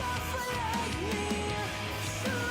Suffer like me,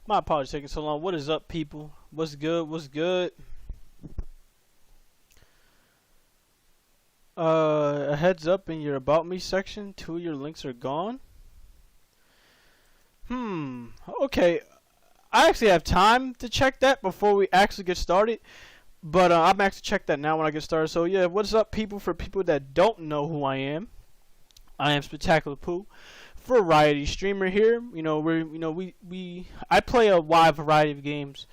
My apologies taking so long. What is up, people? What's good? What's good? A heads up in your About Me section. 2 of your links are gone. Okay. I actually have time to check that before we actually get started. But I'm actually check that now when I get started. So yeah, what's up, people? For people that don't know who I am Spectacular Pooh, variety streamer here. I play a wide variety of games,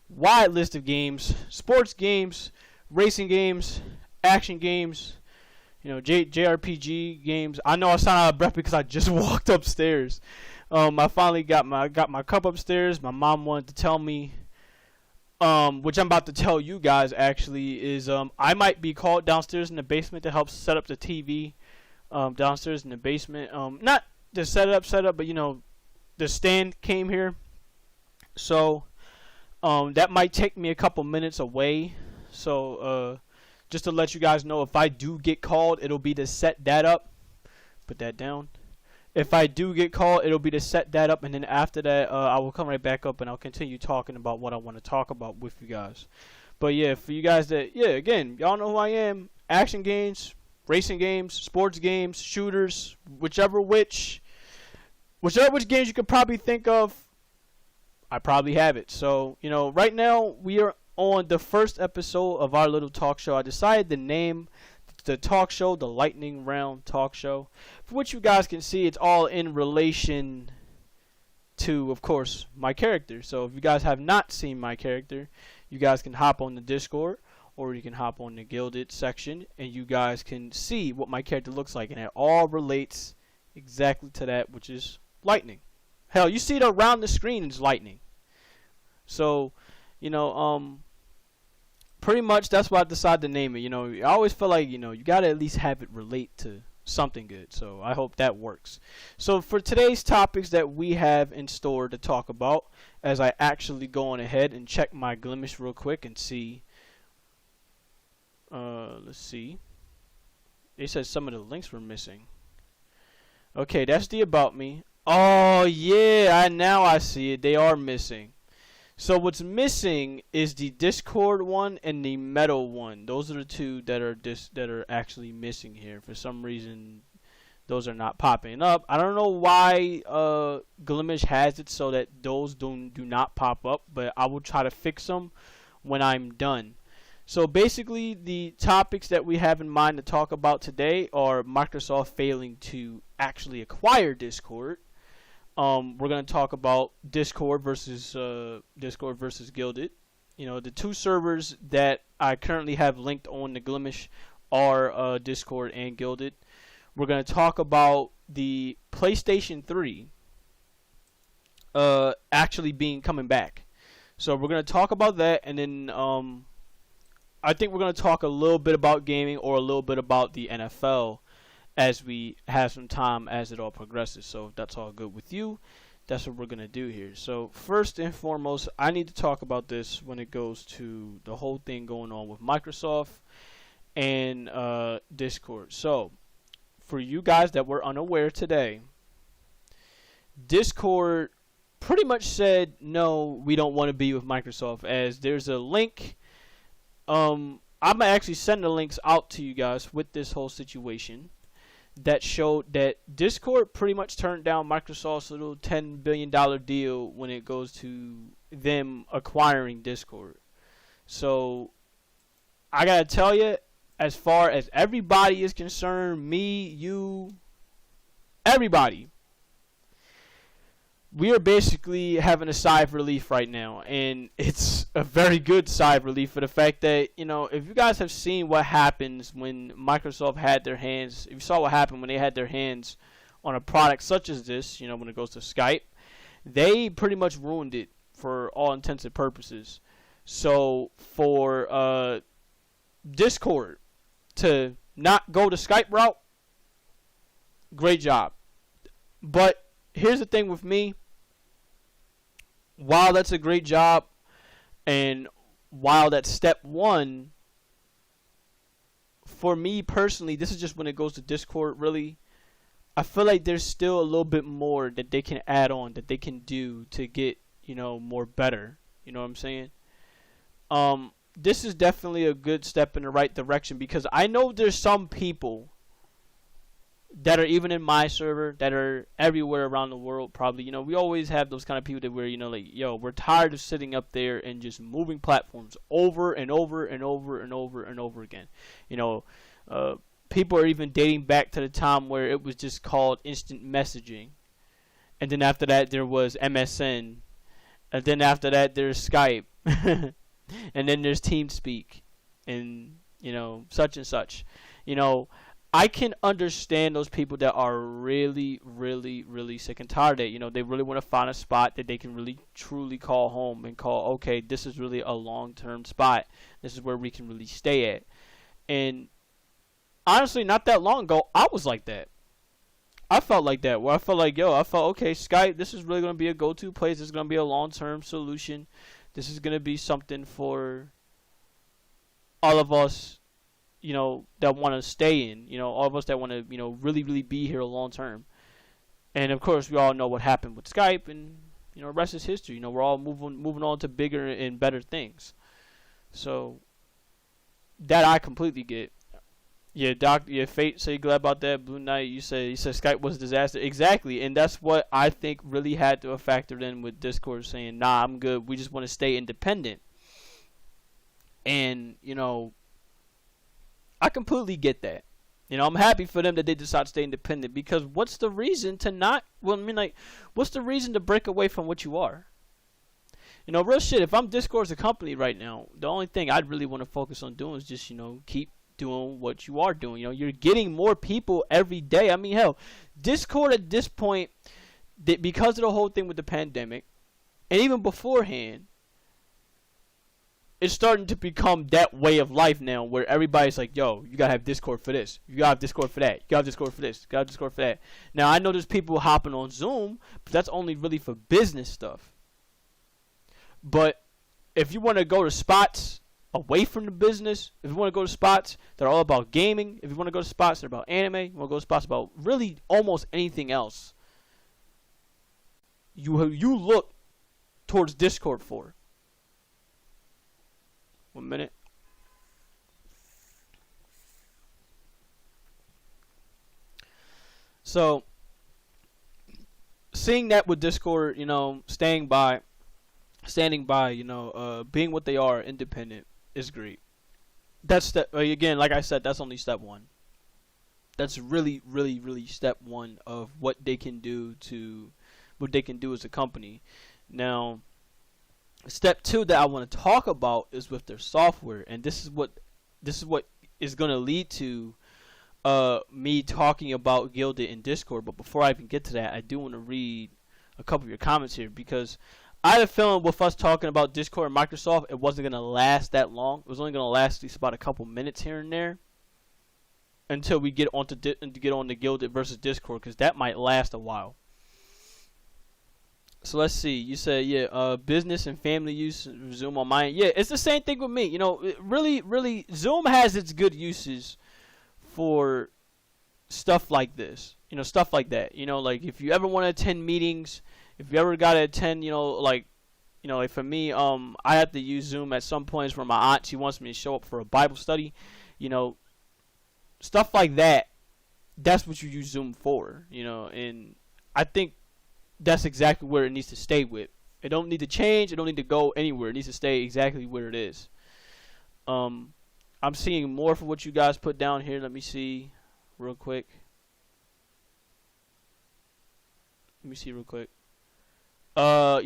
wide list of games, sports games, racing games, action games, JRPG games. I know I sound out of breath because I just walked upstairs. I finally got my cup upstairs. My mom wanted to tell me, which I'm about to tell you guys actually, is I might be called downstairs in the basement to help set up the TV downstairs in the basement. Not the setup, but the stand came here, so that might take me a couple minutes away. So just to let you guys know, if I do get called, it'll be to set that up. Put that down. If I do get called, it'll be to set that up, and then after that, I will come right back up and I'll continue talking about what I want to talk about with you guys. But yeah, for you guys that, again, y'all know who I am. Action games, racing games, sports games, shooters, whichever which games you could probably think of, I probably have it. So, right now we are on the first episode of our little talk show. I decided to name the talk show the Lightning Round Talk Show, for which you guys can see it's all in relation to, of course, my character. So if you guys have not seen my character, you guys can hop on the Discord, or you can hop on the Gilded section, and you guys can see what my character looks like, and it all relates exactly to that, which is lightning. Hell, you see it around the screen, it's lightning. So, pretty much that's why I decided to name it. I always feel like, you gotta at least have it relate to something good. So I hope that works. So for today's topics that we have in store to talk about, as I actually go on ahead and check my Glimish real quick and see. Let's see. They said some of the links were missing. Okay, that's the About Me. Oh yeah, now I see it. They are missing. So what's missing is the Discord one and the Metal one. Those are the two that are actually missing here. For some reason, those are not popping up. I don't know why Glimish has it so that those do not pop up, but I will try to fix them when I'm done. So basically, the topics that we have in mind to talk about today are Microsoft failing to actually acquire Discord. We're going to talk about Discord versus Gilded. The two servers that I currently have linked on the Glimish are Discord and Gilded. We're going to talk about the PlayStation 3 actually coming back. So we're going to talk about that, and then I think we're going to talk a little bit about gaming or a little bit about the NFL as we have some time as it all progresses. So if that's all good with you, that's what we're going to do here. So first and foremost, I need to talk about this when it goes to the whole thing going on with Microsoft and Discord. So for you guys that were unaware today, Discord pretty much said, no, we don't want to be with Microsoft, as there's a link. I'm going to actually send the links out to you guys with this whole situation that showed that Discord pretty much turned down Microsoft's little $10 billion deal when it goes to them acquiring Discord. So I got to tell you, as far as everybody is concerned, me, you, everybody, we are basically having a sigh of relief right now, and it's a very good sigh of relief for the fact that, if you guys have seen what happens when Microsoft had their hands, if you saw what happened when they had their hands on a product such as this, when it goes to Skype, they pretty much ruined it for all intents and purposes. So for Discord to not go the Skype route, great job. But here's the thing with me. While that's a great job, and while that's step one, for me personally, this is just when it goes to Discord, really, I feel like there's still a little bit more that they can add on, that they can do to get, more better. You know what I'm saying? This is definitely a good step in the right direction, because I know there's some people that are even in my server that are everywhere around the world probably. We always have those kind of people that we're tired of sitting up there and just moving platforms over and over and over and over and over again. People are even dating back to the time where it was just called instant messaging, and then after that there was MSN, and then after that there's Skype, and then there's TeamSpeak, and such and such. I can understand those people that are really, really, really sick and tired of it. They really want to find a spot that they can really, truly call home and call, okay, this is really a long-term spot. This is where we can really stay at. And honestly, not that long ago, I was like that. I felt like that, where I felt like, okay, Skype, this is really going to be a go-to place. This is going to be a long-term solution. This is going to be something for all of us, that want to stay in, all of us that want to, really, really be here long term. And of course, we all know what happened with Skype, and, the rest is history. We're all moving on to bigger and better things. So, that I completely get. Yeah, Fate, say glad about that. Blue Knight, you said Skype was a disaster. Exactly, and that's what I think really had to have factored in with Discord saying, nah, I'm good. We just want to stay independent. And, I completely get that. I'm happy for them that they decide to stay independent, because what's the reason to not, what's the reason to break away from what you are? Real shit, if I'm Discord as a company right now, the only thing I'd really want to focus on doing is just, keep doing what you are doing. You're getting more people every day. I mean, hell, Discord at this point, because of the whole thing with the pandemic, and even beforehand, it's starting to become that way of life now, where everybody's like, yo, you gotta have Discord for this, you gotta have Discord for that, you gotta have Discord for this, you gotta have Discord for that. Now, I know there's people hopping on Zoom, but that's only really for business stuff. But if you want to go to spots away from the business, if you want to go to spots that are all about gaming, if you want to go to spots that are about anime, you want to go to spots about really almost anything else, you look towards Discord for. 1 minute. So, seeing that with Discord, standing by, being what they are, independent, is great. That's again, like I said, that's only step one. That's really, really, really step one of what they can do as a company. Now, step two that I want to talk about is with their software, and this is what is going to lead to me talking about Gilded in Discord. But before I even get to that, I do want to read a couple of your comments here, because I had a feeling with us talking about Discord and Microsoft, it wasn't going to last that long. It was only going to last at least about a couple minutes here and there until we get on to Gilded versus Discord, because that might last a while. So let's see. You said, business and family use Zoom on mine. Yeah, it's the same thing with me. Really, really, Zoom has its good uses for stuff like this. Stuff like that. Like if you ever want to attend meetings, if you ever got to attend, like for me, I have to use Zoom at some points for my aunt. She wants me to show up for a Bible study. Stuff like that. That's what you use Zoom for. And I think that's exactly where it needs to stay with. It don't need to change. It don't need to go anywhere. It needs to stay exactly where it is. I'm seeing more for what you guys put down here. Let me see real quick. You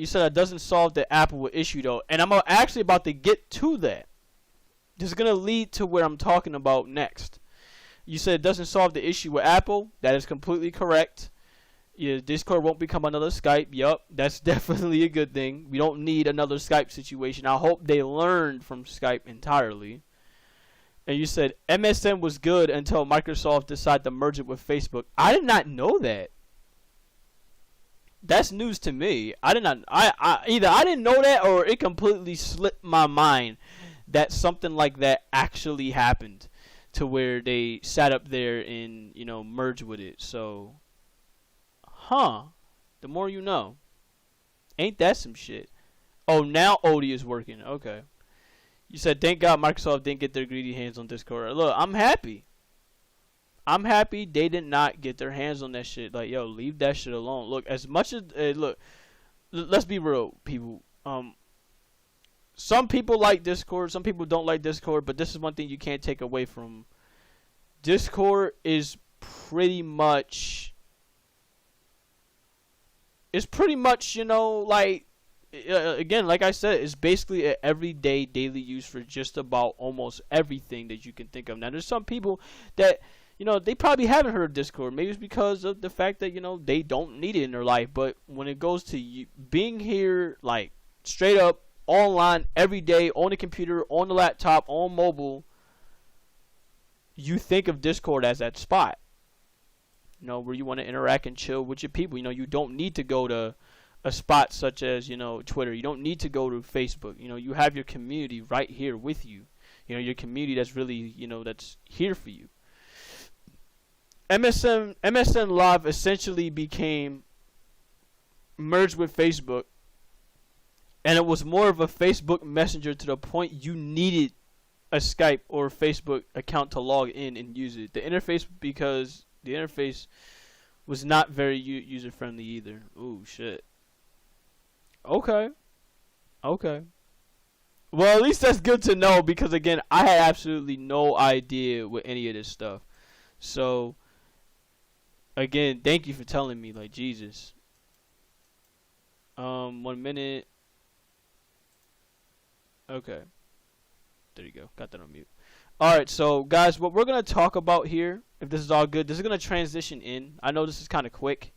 said that doesn't solve the Apple issue, though. And I'm actually about to get to that. This is going to lead to where I'm talking about next. You said it doesn't solve the issue with Apple. That is completely correct. Yeah, Discord won't become another Skype. Yup, that's definitely a good thing. We don't need another Skype situation. I hope they learned from Skype entirely. And you said MSN was good until Microsoft decided to merge it with Facebook. I did not know that. That's news to me. I didn't know that, or it completely slipped my mind that something like that actually happened, to where they sat up there and merged with it. So, the more you know. Ain't that some shit? Oh, now Odie is working. Okay. You said, thank God Microsoft didn't get their greedy hands on Discord. Look, I'm happy. I'm happy they did not get their hands on that shit. Like, yo, leave that shit alone. Look, as much as look, let's be real, people. Some people like Discord, some people don't like Discord, but this is one thing you can't take away from Discord is pretty much. It's pretty much, you know, like again, like I said, it's basically an everyday, daily use for just about almost everything that you can think of. Now, there's some people that, you know, they probably haven't heard of Discord. Maybe it's because of the fact that, you know, they don't need it in their life. But when it goes to you being here, like, straight up, online, every day, on the computer, on the laptop, on mobile, you think of Discord as that spot. You know, where you want to interact and chill with your people. You know, you don't need to go to a spot such as, you know, Twitter. You don't need to go to Facebook. You know, you have your community right here with you. You know, your community that's really, you know, that's here for you. MSN Live essentially became merged with Facebook, and it was more of a Facebook Messenger to the point you needed a Skype or Facebook account to log in and use it. The interface was not very user friendly either. Ooh, shit. Okay. Well, at least that's good to know, because again, I had absolutely no idea with any of this stuff. So, again, thank you for telling me. Like, Jesus. 1 minute. Okay. There you go. Got that on mute. Alright, so guys, what we're going to talk about here, if this is all good, this is going to transition in. I know this is kind of quick.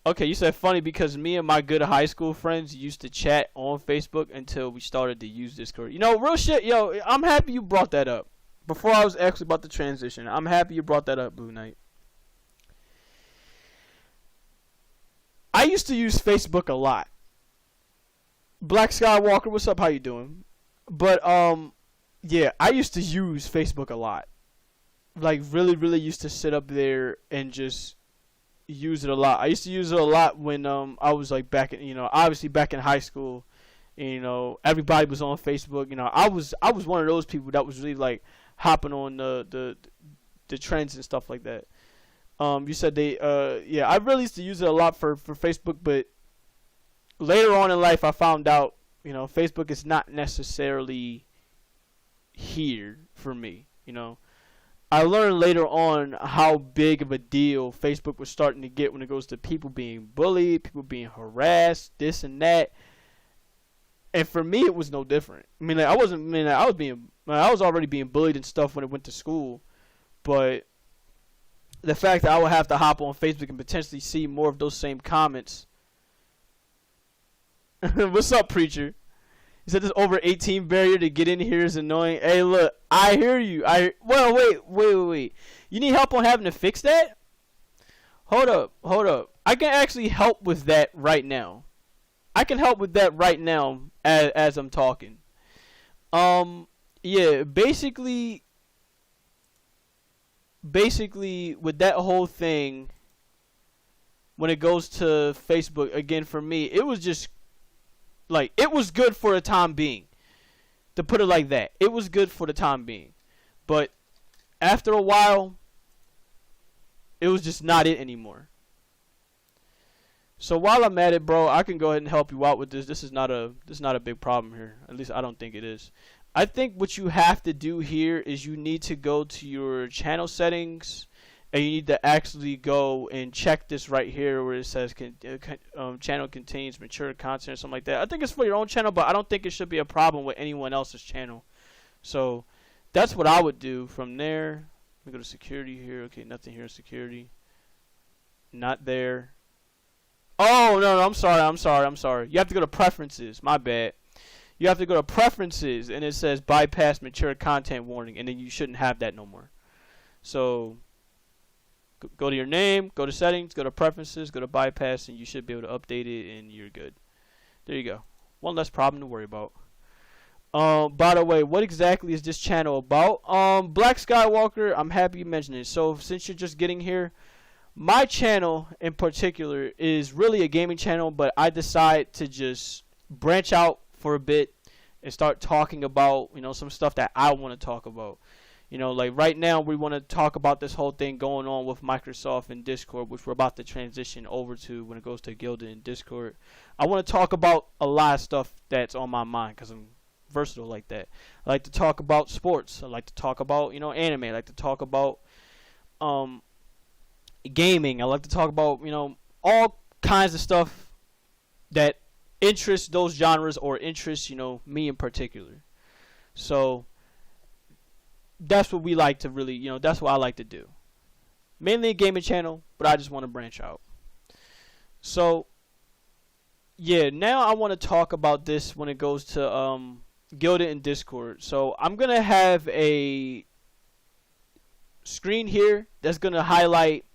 Okay, you said funny because me and my good high school friends used to chat on Facebook until we started to use Discord. You know, real shit, yo, I'm happy you brought that up. Before I was actually about to transition, I'm happy you brought that up, Blue Knight. I used to use Facebook a lot. Black Skywalker, what's up? How you doing? But, yeah, I used to use Facebook a lot. Like, really used to sit up there and just use it a lot. I used to use it a lot when I was like back in, you know, obviously back in high school. You know, everybody was on Facebook. You know, I was one of those people that was really like hopping on the trends and stuff like that. You said they yeah, I really used to use it a lot for Facebook, but later on in life I found out, you know, Facebook is not necessarily here for me, you know. I learned later on how big of a deal Facebook was starting to get when it goes to people being bullied, people being harassed, this and that. And for me, it was no different. I mean, like, I was already being bullied and stuff when I went to school, but the fact that I would have to hop on Facebook and potentially see more of those same comments. What's up, preacher? He said this over 18 barrier to get in here is annoying. Hey, look, I hear you. Well, wait. You need help on having to fix that? Hold up. I can actually help with that right now. I can help with that right now as I'm talking. Yeah, basically with that whole thing, when it goes to Facebook, again, for me, it was just like, it was good for the time being. To put it like that. It was good for the time being. But after a while, it was just not it anymore. So while I'm at it, bro, I can go ahead and help you out with this. This is not a big problem here. At least I don't think it is. I think what you have to do here is you need to go to your channel settings, and you need to actually go and check this right here where it says channel contains mature content or something like that. I think it's for your own channel, but I don't think it should be a problem with anyone else's channel. So that's what I would do. From there, let me go to security here. Okay, nothing here. Security. Not there. Oh, no, I'm sorry. You have to go to preferences. My bad. You have to go to preferences, and it says bypass mature content warning, and then you shouldn't have that no more. So go to your name, go to settings, go to preferences, go to bypass, and you should be able to update it, and you're good. There you go. One less problem to worry about. By the way, what exactly is this channel about? Black Skywalker, I'm happy you mentioned it. So since you're just getting here, my channel in particular is really a gaming channel, but I decide to just branch out for a bit and start talking about, some stuff that I want to talk about. Like right now we want to talk about this whole thing going on with Microsoft and Discord, which we're about to transition over to when it goes to Gilded and Discord. I want to talk about a lot of stuff that's on my mind because I'm versatile like that. I like to talk about sports. I like to talk about, anime. I like to talk about gaming. I like to talk about, all kinds of stuff that interests those genres or interests, me in particular. So that's what we like to really, that's what I like to do. Mainly a gaming channel, but I just want to branch out. So, yeah, now I want to talk about this when it goes to Gilded and Discord. So I'm going to have a screen here that's going to highlight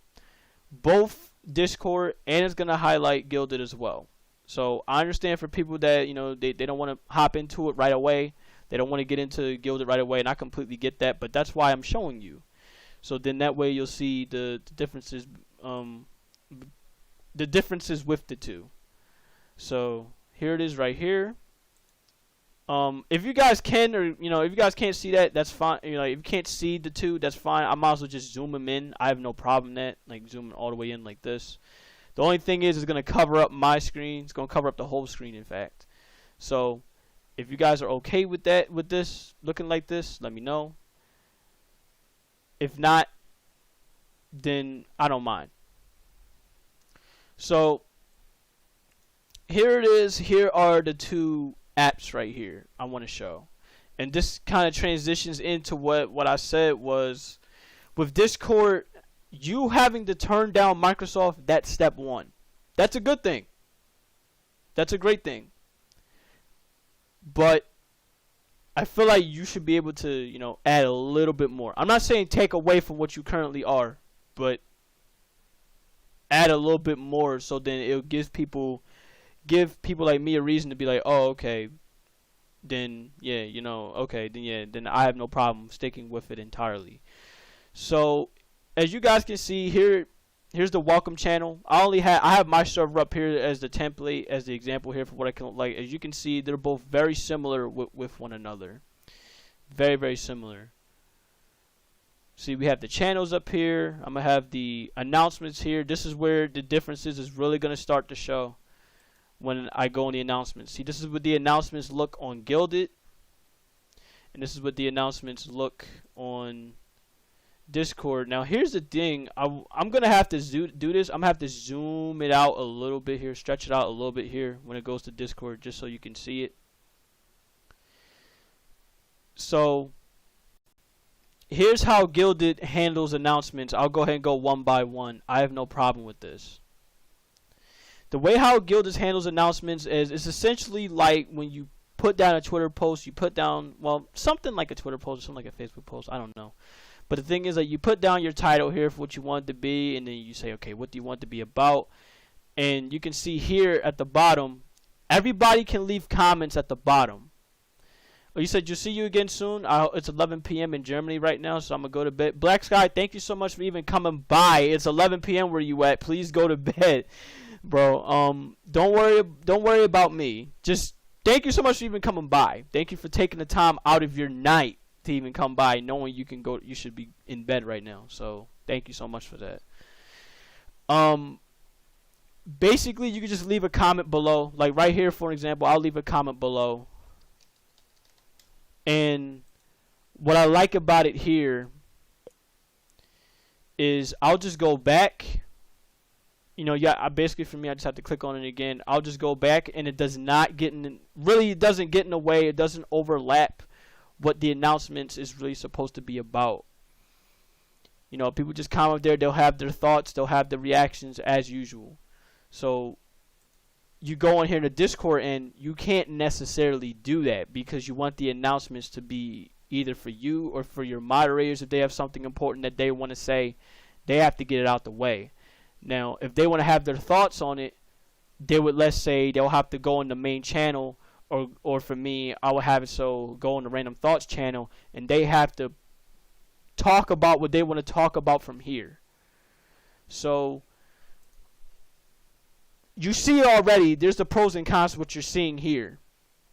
both Discord and it's going to highlight Gilded as well. So I understand for people that, they don't want to hop into it right away. They don't want to get into Gilded right away, and I completely get that, but that's why I'm showing you. So then that way you'll see the differences with the two. So here it is right here. If you guys can, or if you guys can't see that, that's fine. If you can't see the two, that's fine. I might as well just zoom them in. I have no problem with that, like zooming all the way in like this. The only thing is, it's gonna cover up my screen. It's gonna cover up the whole screen, in fact. So if you guys are okay with that, with this looking like this, let me know. If not, then I don't mind. So here it is. Here are the two apps right here I want to show. And this kind of transitions into what I said was with Discord, you having to turn down Microsoft, that's step one. That's a good thing. That's a great thing. But I feel like you should be able to, add a little bit more. I'm not saying take away from what you currently are, but add a little bit more so then it'll give people like me a reason to be like, oh, okay, then yeah, okay, then yeah, then I have no problem sticking with it entirely. So as you guys can see here, here's the welcome channel. I have my server up here as the template, as the example here for what I can like. As you can see, they're both very similar with one another. Very, very similar. See, we have the channels up here. I'm going to have the announcements here. This is where the differences is really going to start to show when I go in the announcements. See, this is what the announcements look on Gilded. And this is what the announcements look on Discord. Now here's the thing, I'm gonna have to do this. I'm gonna have to zoom it out a little bit here, stretch it out a little bit here when it goes to Discord, just so you can see it. So here's how Gilded handles announcements. I'll go ahead and go one by one. I have no problem with this. The way how Gilded handles announcements is it's essentially like when you put down a Twitter post, you put down, well, something like a Twitter post or something like a Facebook post, I don't know. But the thing is that you put down your title here for what you want it to be, and then you say, okay, what do you want it to be about? And you can see here at the bottom, everybody can leave comments at the bottom. Oh, you said you'll see you again soon? It's 11 p.m. in Germany right now, so I'm going to go to bed. Black Sky, thank you so much for even coming by. It's 11 p.m. where you at. Please go to bed, bro. Don't worry about me. Just thank you so much for even coming by. Thank you for taking the time out of your night to even come by, knowing you should be in bed right now. So thank you so much for that. Basically, you can just leave a comment below. Like right here, for example, I'll leave a comment below. And what I like about it here is I'll just go back. Basically for me, I just have to click on it again. I'll just go back, and it does not get in. Really, it doesn't get in the way. It doesn't overlap what the announcements is really supposed to be about. People just comment there. They'll have their thoughts. They'll have their reactions as usual. So you go in here to Discord, and you can't necessarily do that because you want the announcements to be either for you or for your moderators. If they have something important that they want to say, they have to get it out the way. Now, if they want to have their thoughts on it, they would, let's say, they'll have to go in the main channel, or for me, I would have it so go in the Random Thoughts channel, and they have to talk about what they want to talk about from here. So you see already there's the pros and cons of what you're seeing here,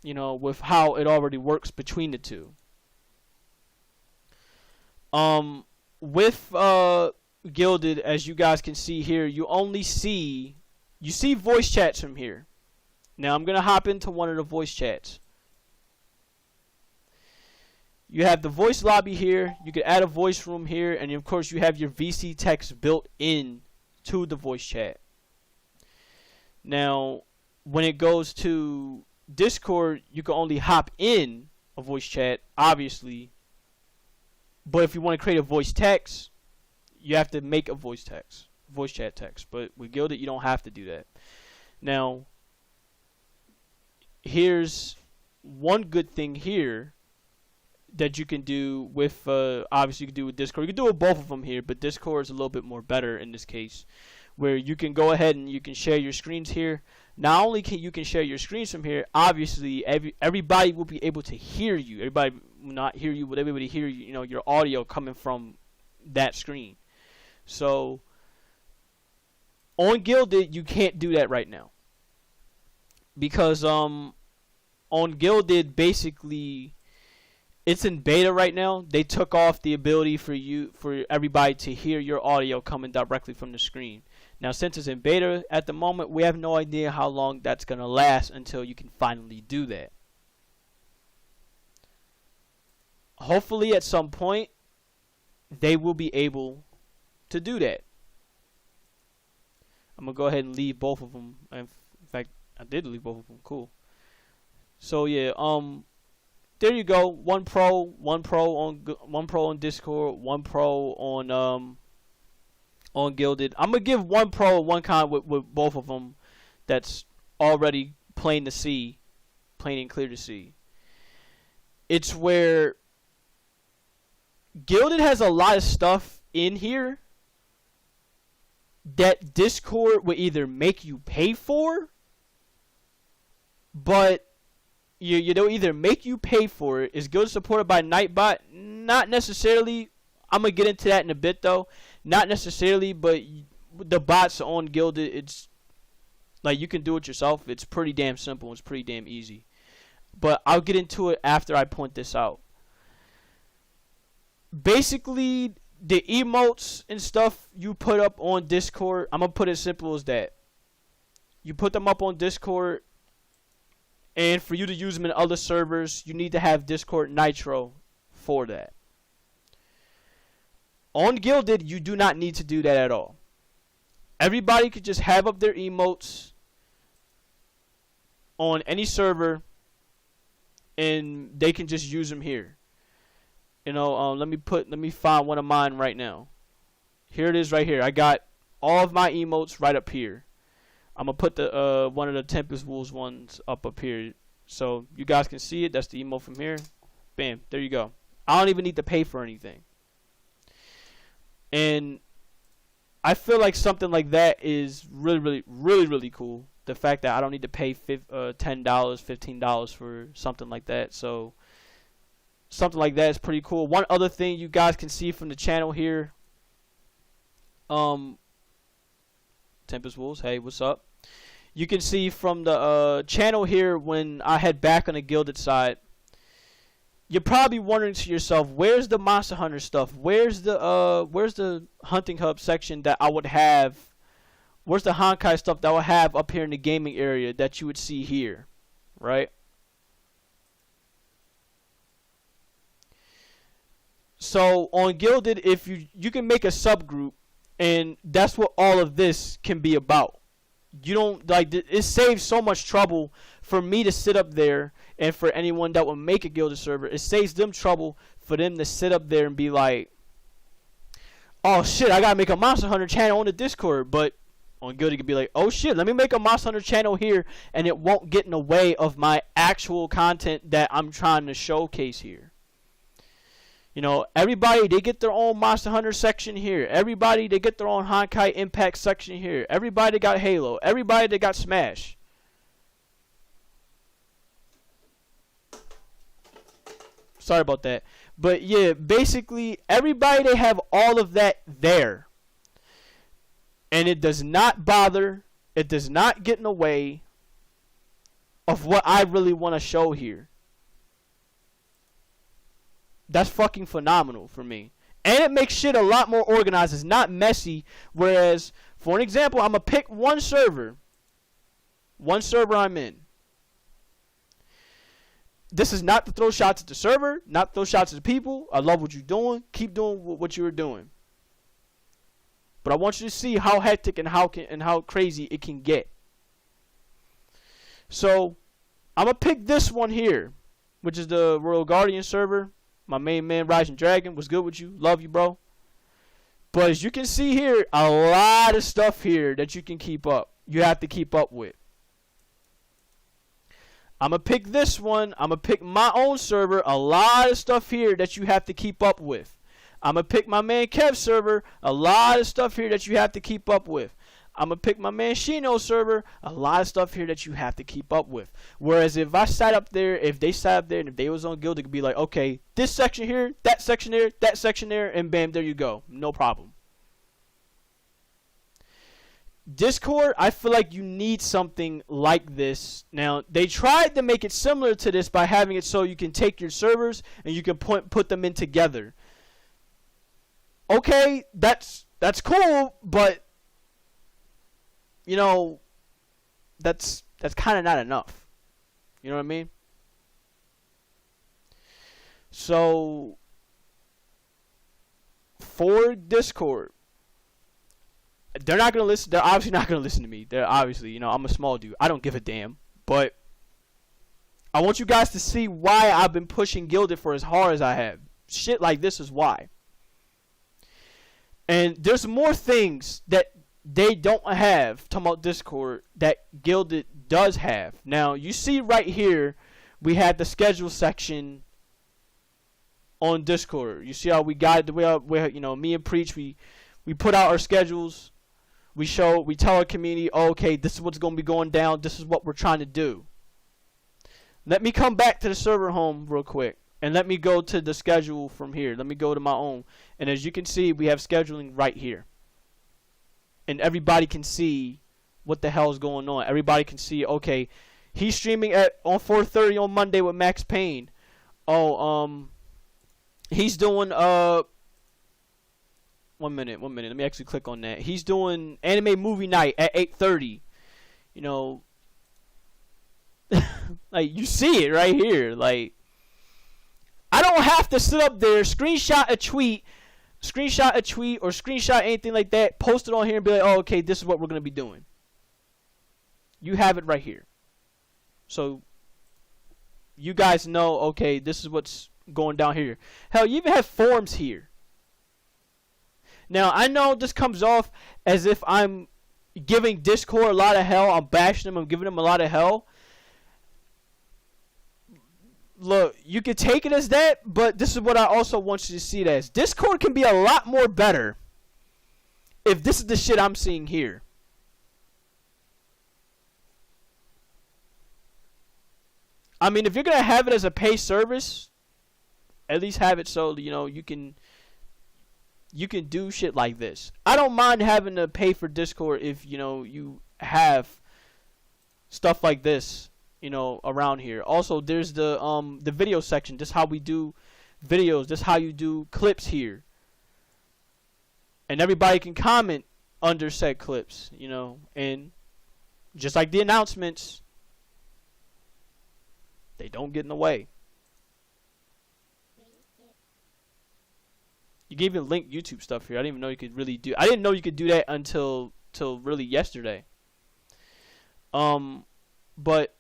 you know, with how it already works between the two. With Gilded, as you guys can see here, you see voice chats from here. Now I'm gonna hop into one of the voice chats. You have the voice lobby here. You can add a voice room here, and of course you have your VC text built in to the voice chat. Now, when it goes to Discord, you can only hop in a voice chat, obviously. But if you want to create a voice text, you have to make a voice chat text. But with Gilded, you don't have to do that. Now, here's one good thing here that you can do with, obviously you can do with Discord. You can do with both of them here, but Discord is a little bit more better in this case, where you can go ahead and you can share your screens here. Not only can you share your screens from here, obviously everybody will be able to hear you. Everybody will not hear you, but everybody hear you, you know, your audio coming from that screen. So on Gilded, you can't do that right now, because on Gilded, basically it's in beta right now. They took off the ability for everybody to hear your audio coming directly from the screen. Now, since it's in beta at the moment, we have no idea how long that's going to last until you can finally do that. Hopefully, at some point, they will be able to do that. I'm going to go ahead and leave both of them. In fact, I did leave both of them. Cool. So, yeah, there you go. One pro on Discord, one pro on Gilded. I'm gonna give one pro, one con with both of them. That's already plain and clear to see. It's where Gilded has a lot of stuff in here that Discord will either make you pay for, but they'll either make you pay for it. Is Gilded supported by Nightbot? Not necessarily. I'm going to get into that in a bit, though. Not necessarily, but the bots on Gilded, it's like you can do it yourself. It's pretty damn simple. It's pretty damn easy. But I'll get into it after I point this out. Basically, the emotes and stuff you put up on Discord, I'm going to put it as simple as that. You put them up on Discord, and for you to use them in other servers, you need to have Discord Nitro for that. On Gilded, you do not need to do that at all. Everybody could just have up their emotes on any server, and they can just use them here. You know, let me find one of mine right now. Here it is right here. I got all of my emotes right up here. I'm gonna put the one of the Tempest Wolves ones up here, so you guys can see it. That's the emote from here. Bam, there you go. I don't even need to pay for anything. And I feel like something like that is really cool. The fact that I don't need to pay $10, $15 for something like that. So something like that is pretty cool. One other thing you guys can see from the channel here. Tempest Wolves, hey, what's up? You can see from the channel here when I head back on the Gilded side. You're probably wondering to yourself, where's the Monster Hunter stuff? Where's the Hunting Hub section that I would have? Where's the Honkai stuff that I would have up here in the gaming area that you would see here, right? So on Gilded, if you can make a subgroup, and that's what all of this can be about. You don't like it saves so much trouble for me to sit up there, and for anyone that will make a Gilded server, it saves them trouble for them to sit up there and be like, oh shit, I gotta make a Monster Hunter channel on the Discord. But on Gilded, you can be like, oh shit, let me make a Monster Hunter channel here, and it won't get in the way of my actual content that I'm trying to showcase here. You know, everybody, they get their own Monster Hunter section here. Everybody, they get their own Honkai Impact section here. Everybody got Halo. Everybody, they got Smash. Sorry about that. But yeah, basically, everybody, they have all of that there. And it does not bother, it does not get in the way of what I really want to show here. That's fucking phenomenal for me. And it makes shit a lot more organized. It's not messy. Whereas, for an example, I'm going to pick one server. One server I'm in. This is not to throw shots at the server, not to throw shots at the people. I love what you're doing. Keep doing what you were doing. But I want you to see how hectic and how crazy it can get. So, I'm going to pick this one here, which is the Royal Guardian server. My main man, Rising Dragon, was good with you. Love you, bro. But as you can see here, a lot of stuff here that you can keep up. You have to keep up with. I'm going to pick this one. I'm going to pick my own server. A lot of stuff here that you have to keep up with. I'm going to pick my man Kev's server. A lot of stuff here that you have to keep up with. I'm going to pick my man Shino's server. A lot of stuff here that you have to keep up with. Whereas if I sat up there, if they sat up there and if they was on guild, it could be like, okay, this section here, that section there, that section there, and bam, there you go. No problem. Discord, I feel like you need something like this. Now, they tried to make it similar to this by having it so you can take your servers and you can put them in together. Okay, that's cool, but you know, that's kind of not enough. You know what I mean? So, for Discord, they're not going to listen. They're obviously not going to listen to me. They're obviously, you know, I'm a small dude. I don't give a damn. But I want you guys to see why I've been pushing Gilded for as hard as I have. Shit like this is why. And there's more things that they don't have, talking about Discord, that Gilded does have. Now, you see right here, we had the schedule section on Discord. You see how we got the way, you know, me and Preach, we put out our schedules. We tell our community, oh, okay, this is what's going to be going down. This is what we're trying to do. Let me come back to the server home real quick. And let me go to the schedule from here. Let me go to my own. And as you can see, we have scheduling right here. And everybody can see what the hell is going on. Everybody can see, okay, he's streaming on 4:30 on Monday with Max Payne. Oh, he's doing, 1 minute. Let me actually click on that. He's doing anime movie night at 8:30. You know, like, you see it right here. Like, I don't have to sit up there, screenshot a tweet or screenshot anything like that, post it on here and be like, oh, okay, this is what we're going to be doing. You have it right here. So, you guys know, okay, this is what's going down here. Hell, you even have forums here. Now, I know this comes off as if I'm giving Discord a lot of hell. I'm bashing them. I'm giving them a lot of hell. Look, you can take it as that, but this is what I also want you to see it as. Discord can be a lot more better if this is the shit I'm seeing here. I mean, if you're going to have it as a pay service, at least have it so, you know, you can do shit like this. I don't mind having to pay for Discord if, you know, you have stuff like this, you know, around here. Also, there's the video section. This is how we do videos. This is how you do clips here. And everybody can comment under said clips, you know. And just like the announcements, they don't get in the way. You can even link YouTube stuff here. I didn't even know you could really do. I didn't know you could do that until really yesterday. But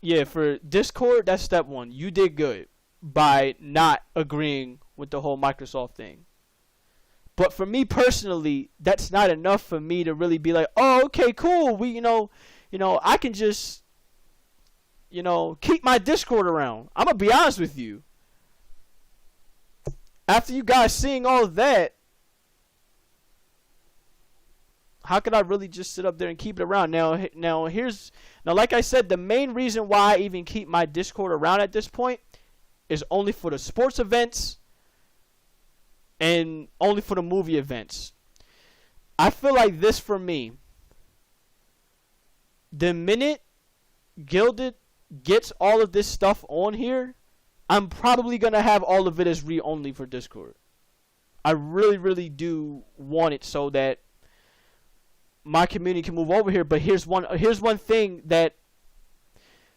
yeah, for Discord, that's step one. You did good by not agreeing with the whole Microsoft thing. But for me personally, that's not enough for me to really be like, oh, okay, cool. We, you know, I can just, you know, keep my Discord around. I'm gonna be honest with you. After you guys seeing all of that, how could I really just sit up there and keep it around? Now, like I said, the main reason why I even keep my Discord around at this point is only for the sports events and only for the movie events. I feel like this for me. The minute Gilded gets all of this stuff on here, I'm probably going to have all of it as read-only for Discord. I really, really do want it so that my community can move over here. But here's one thing that,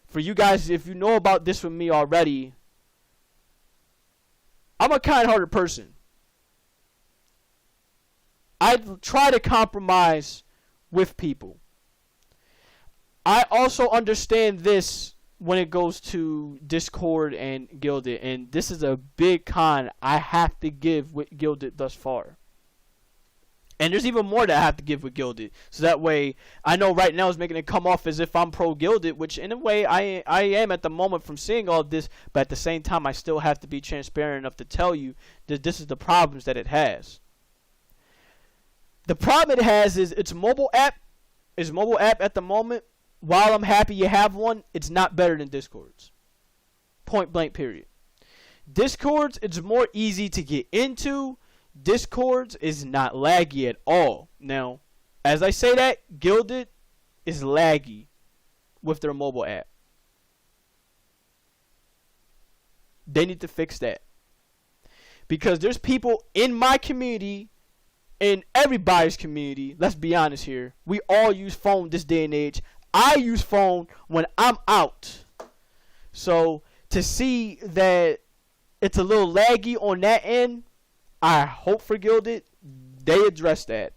for you guys, if you know about this with me already, I'm a kind-hearted person. I try to compromise with people. I also understand this when it goes to Discord and Gilded, and this is a big con I have to give with Gilded thus far. And there's even more that I have to give with Gilded, so that way I know right now is making it come off as if I'm pro Gilded, which in a way I am at the moment from seeing all of this, but at the same time I still have to be transparent enough to tell you that this is the problems that it has. The problem it has is its mobile app. Its mobile app at the moment, while I'm happy you have one, it's not better than Discord's. Point blank period. Discord's, it's more easy to get into. Discord's is not laggy at all. Now, as I say that, Gilded is laggy with their mobile app. They need to fix that. Because there's people in my community, in everybody's community, let's be honest here, we all use phone this day and age. I use phone when I'm out. So to see that it's a little laggy on that end, I hope for Gilded they address that.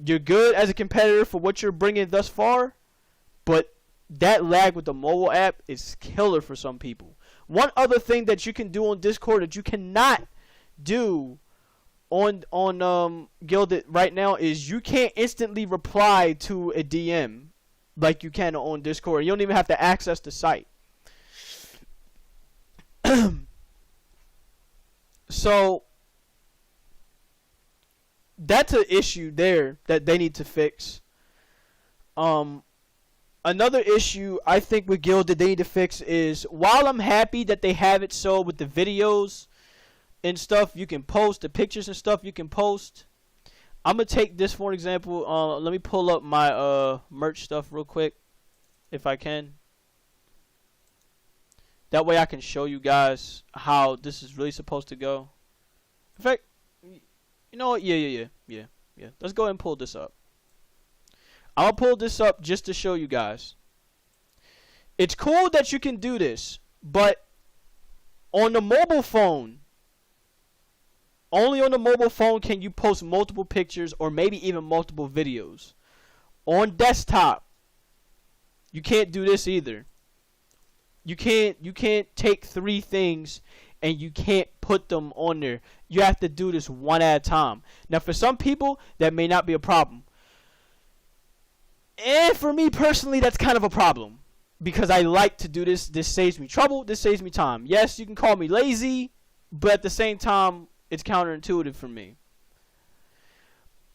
You're good as a competitor for what you're bringing thus far, but that lag with the mobile app is killer for some people. One other thing that you can do on Discord that you cannot do on Gilded right now is you can't instantly reply to a DM like you can on Discord. You don't even have to access the site. So that's an issue there that they need to fix. Another issue I think with Gilded they need to fix is, while I'm happy that they have it so with the videos and stuff you can post, the pictures and stuff you can post, I'm gonna take this for an example. Let me pull up my merch stuff real quick if I can. That way I can show you guys how this is really supposed to go. In fact, you know what? Yeah. Let's go ahead and pull this up. I'll pull this up just to show you guys. It's cool that you can do this, but on the mobile phone, only on the mobile phone can you post multiple pictures or maybe even multiple videos. On desktop, you can't do this either. You can't take 3 things and you can't put them on there. You have to do this one at a time. Now, for some people, that may not be a problem. And for me personally, that's kind of a problem, because I like to do this. This saves me trouble. This saves me time. Yes, you can call me lazy, but at the same time, it's counterintuitive for me.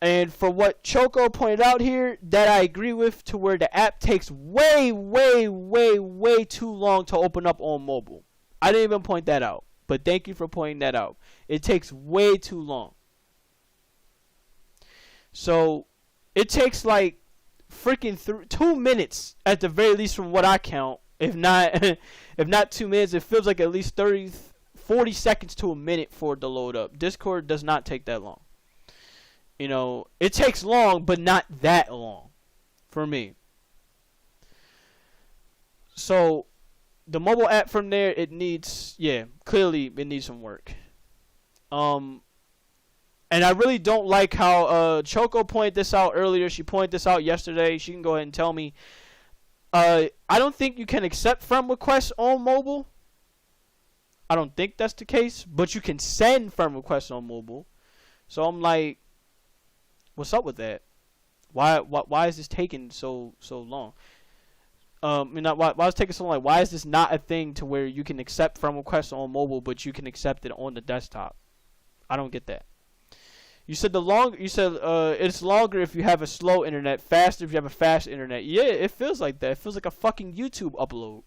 And for what Choco pointed out here, that I agree with, to where the app takes way too long to open up on mobile. I didn't even point that out, but thank you for pointing that out. It takes way too long. So it takes like freaking 2 minutes at the very least, from what I count. If not 2 minutes, it feels like at least 40 seconds to a minute for it to load up. Discord does not take that long. You know, it takes long, but not that long for me. So the mobile app from there, it needs, clearly it needs some work. And I really don't like how Choco pointed this out earlier. She pointed this out yesterday. She can go ahead and tell me. I don't think you can accept friend requests on mobile. I don't think that's the case, but you can send friend requests on mobile. So I'm like, what's up with that? Why is this taking so long? Why is it taking so long? Why is this not a thing to where you can accept friend requests on mobile, but you can accept it on the desktop? I don't get that. You said it's longer if you have a slow internet, faster if you have a fast internet. Yeah, it feels like that. It feels like a fucking YouTube upload.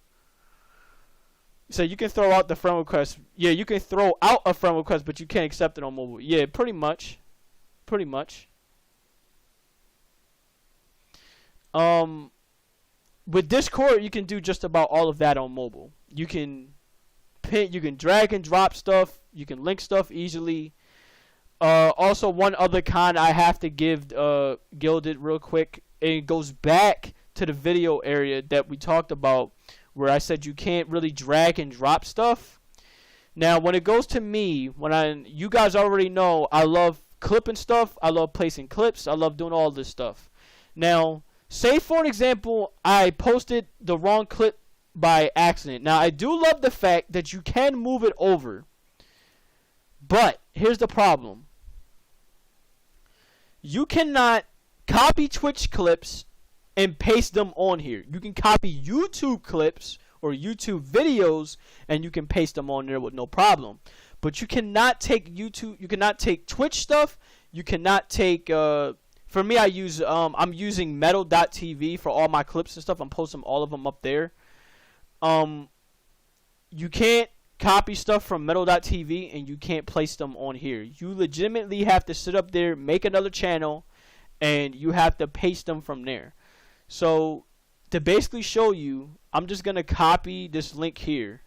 So you can throw out the friend request. Yeah, you can throw out a friend request, but you can't accept it on mobile. Yeah, pretty much. Um, with Discord, you can do just about all of that on mobile. You can pin, you can drag and drop stuff. You can link stuff easily. Also, one other con I have to give Gilded real quick. It goes back to the video area that we talked about, where I said you can't really drag and drop stuff. Now, when it goes to me, you guys already know I love clipping stuff. I love placing clips. I love doing all this stuff. Now, say for an example, I posted the wrong clip by accident. Now, I do love the fact that you can move it over. But here's the problem. You cannot copy Twitch clips and paste them on here. You can copy YouTube clips or YouTube videos and you can paste them on there with no problem. But you cannot take Twitch stuff. You cannot take for me I'm using metal.tv for all my clips and stuff. I'm posting all of them up there. You can't copy stuff from metal.tv and you can't place them on here. You legitimately have to sit up there, make another channel, and you have to paste them from there. So to basically show you, I'm just going to copy this link here.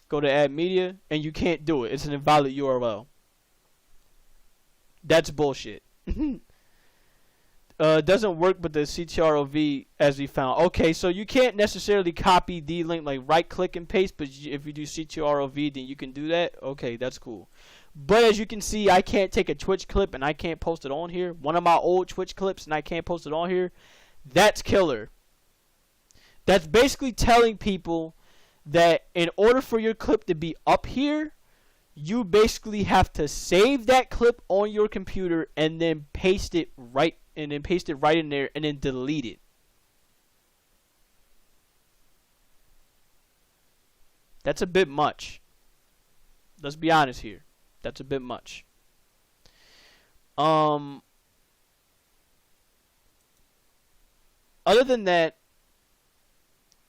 Go to add media, and you can't do it. It's an invalid URL. That's bullshit. Doesn't work with the CTRL-V as we found. Okay, so you can't necessarily copy the link, like right click and paste, but if you do CTRL-V, then you can do that. Okay, that's cool. But as you can see, I can't take a Twitch clip and I can't post it on here. One of my old Twitch clips and I can't post it on here. That's killer. That's basically telling people that in order for your clip to be up here, you basically have to save that clip on your computer and then paste it right in there and then delete it. That's a bit much. Let's be honest here. That's a bit much. Other than that,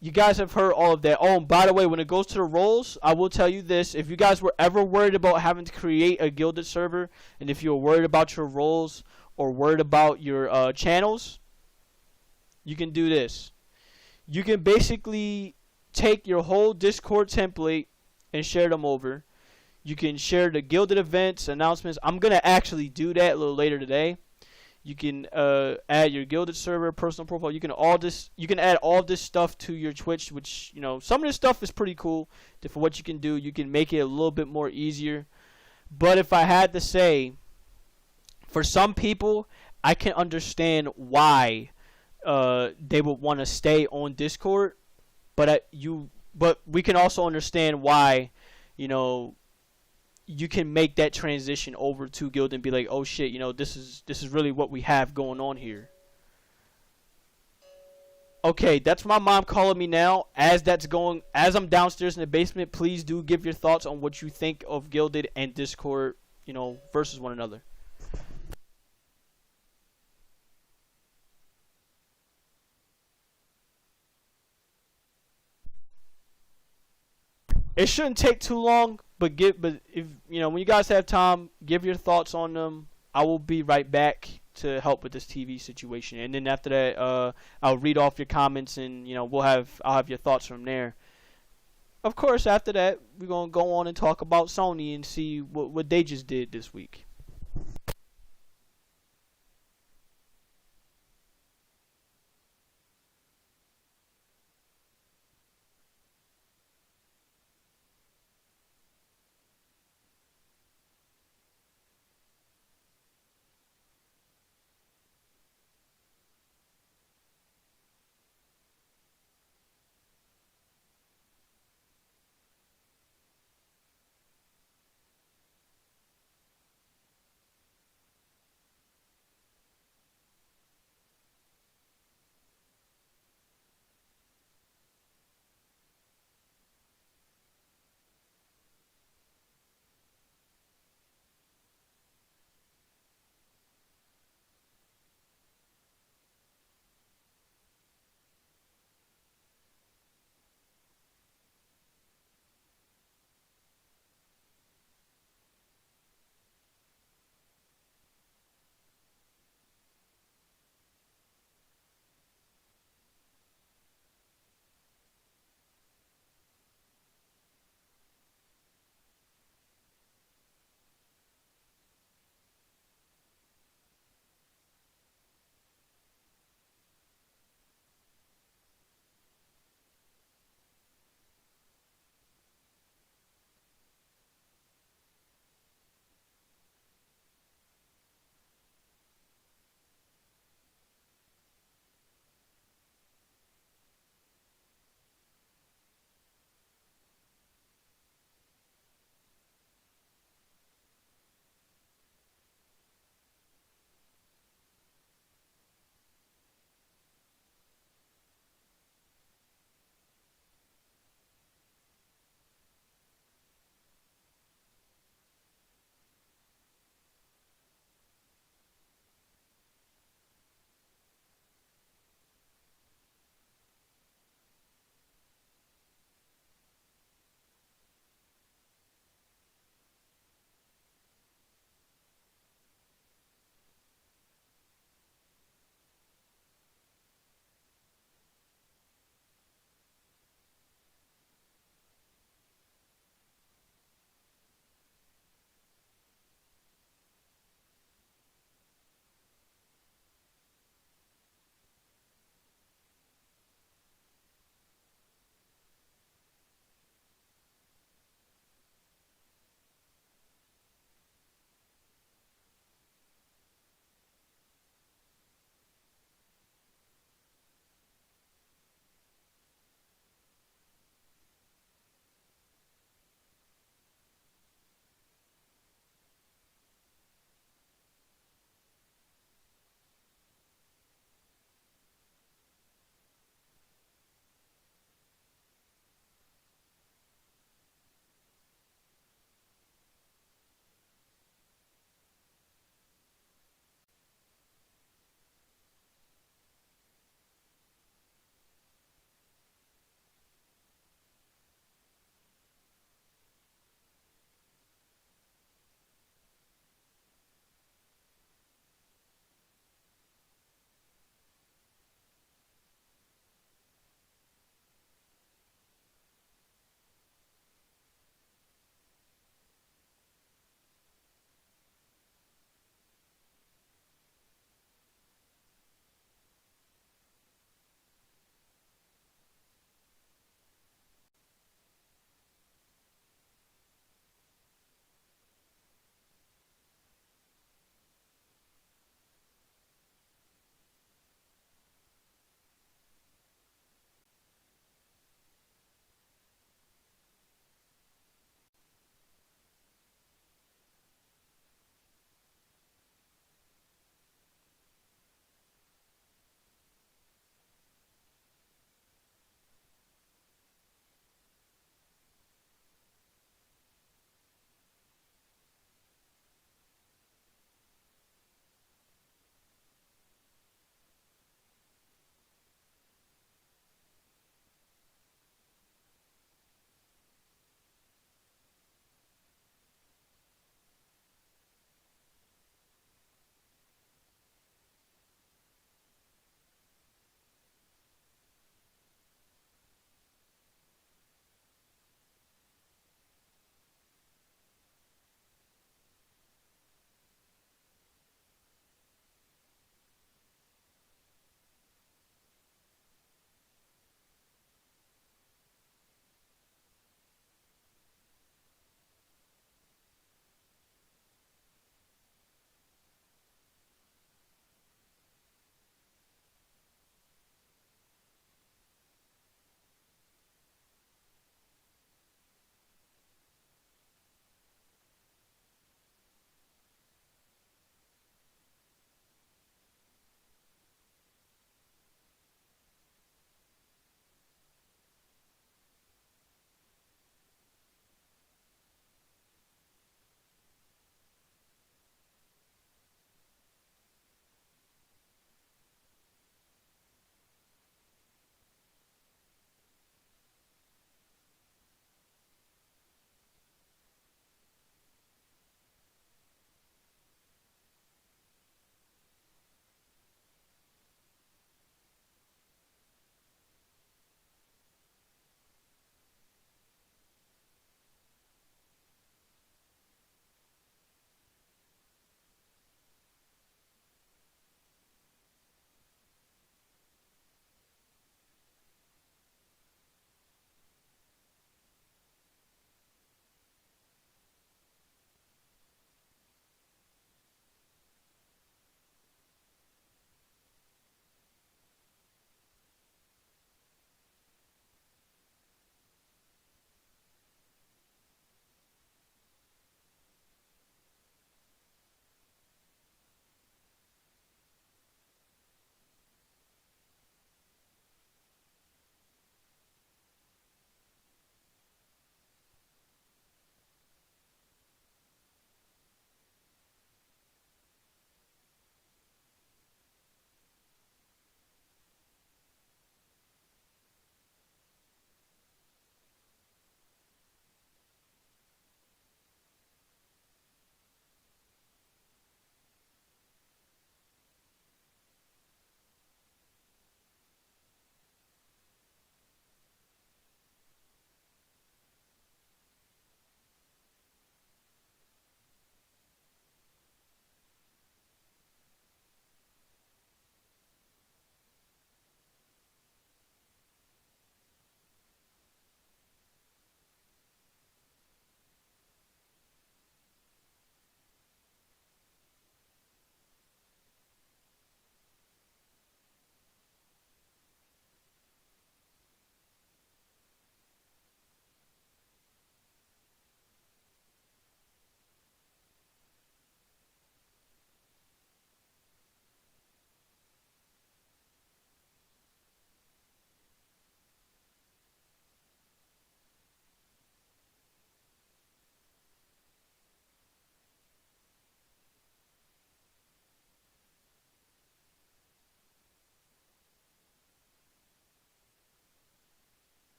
you guys have heard all of that. Oh, and by the way, when it goes to the roles, I will tell you this. If you guys were ever worried about having to create a Gilded server, and if you're worried about your roles or worried about your channels, you can do this. You can basically take your whole Discord template and share them over. You can share the Gilded events, announcements. I'm going to actually do that a little later today. You can add your Gilded server, personal profile. You can add all this stuff to your Twitch, which, you know, some of this stuff is pretty cool. For what you can do, you can make it a little bit more easier. But if I had to say, for some people, I can understand why they would want to stay on Discord. But we can also understand why, you know, you can make that transition over to Guild and be like, oh shit, you know, this is really what we have going on here. Okay, that's my mom calling me now. As I'm downstairs in the basement, please do give your thoughts on what you think of Gilded and Discord, you know, versus one another. It shouldn't take too long, but if you know, when you guys have time, give your thoughts on them. I will be right back to help with this TV situation, and then after that, I'll read off your comments, and you know, I'll have your thoughts from there. Of course, after that, we're gonna go on and talk about Sony and see what they just did this week.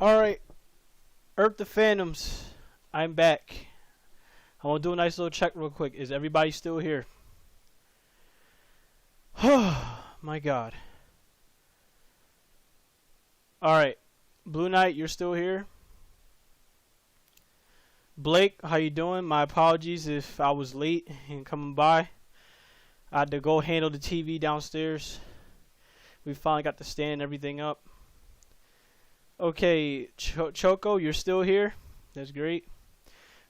Alright, Earth the Phantoms. I'm back. I want to do a nice little check real quick. Is everybody still here? Oh my god. Alright. Blue Knight, you're still here? Blake, how you doing? My apologies if I was late in coming by. I had to go handle the TV downstairs. We finally got the stand and everything up. Okay, Choco, you're still here? That's great.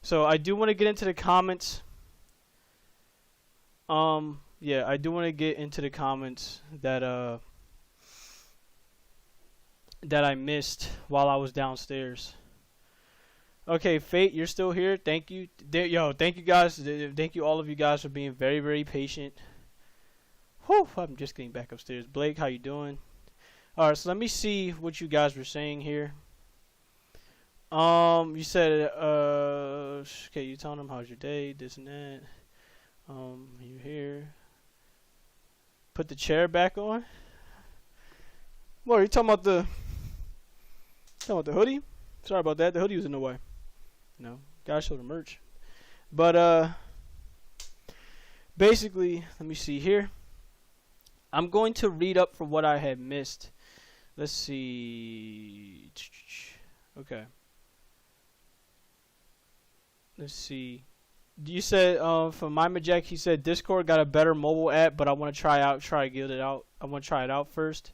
So I do want to get into the comments. Yeah, I do want to get into the comments that I missed while I was downstairs. Okay, Fate, you're still here. Thank you. Yo, thank you guys. Thank you all of you guys for being very, very patient. Whew, I'm just getting back upstairs. Blake, how you doing? Alright, so let me see what you guys were saying here. You said, okay, you telling them how's your day, this and that. You're here. Put the chair back on. What are you talking about the hoodie? Sorry about that. The hoodie was in the way. No, gotta show the merch. But basically, let me see here. I'm going to read up for what I had missed. Let's see. Okay. Let's see. You said from Mima Jack, he said Discord got a better mobile app, but I want to try Gilded out. I want to try it out first.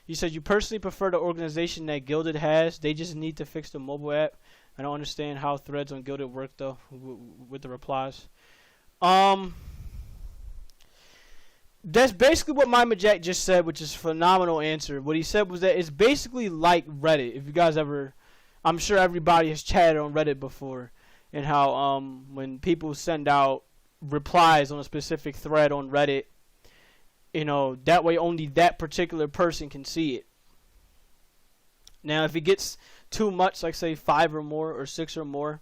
You said you personally prefer the organization that Gilded has. They just need to fix the mobile app. I don't understand how threads on Gilded work though with the replies. That's basically what Mima Jack just said, which is a phenomenal answer. What he said was that it's basically like Reddit. If you guys ever, I'm sure everybody has chatted on Reddit before, and how when people send out replies on a specific thread on Reddit, you know, that way only that particular person can see it. Now, if it gets too much, like say 5 or more or 6 or more,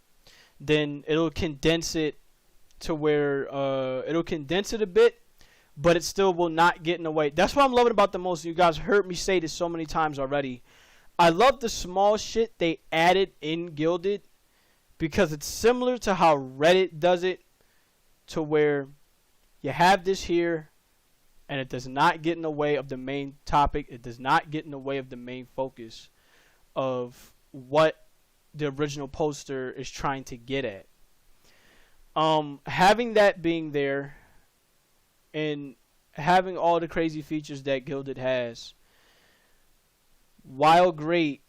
then it'll condense it to where it'll condense it a bit, but it still will not get in the way. That's what I'm loving about the most. You guys heard me say this so many times already. I love the small shit they added in Gilded because it's similar to how Reddit does it, to where you have this here and it does not get in the way of the main topic. It does not get in the way of the main focus of what the original poster is trying to get at. Having that being there and having all the crazy features that Gilded has, while great,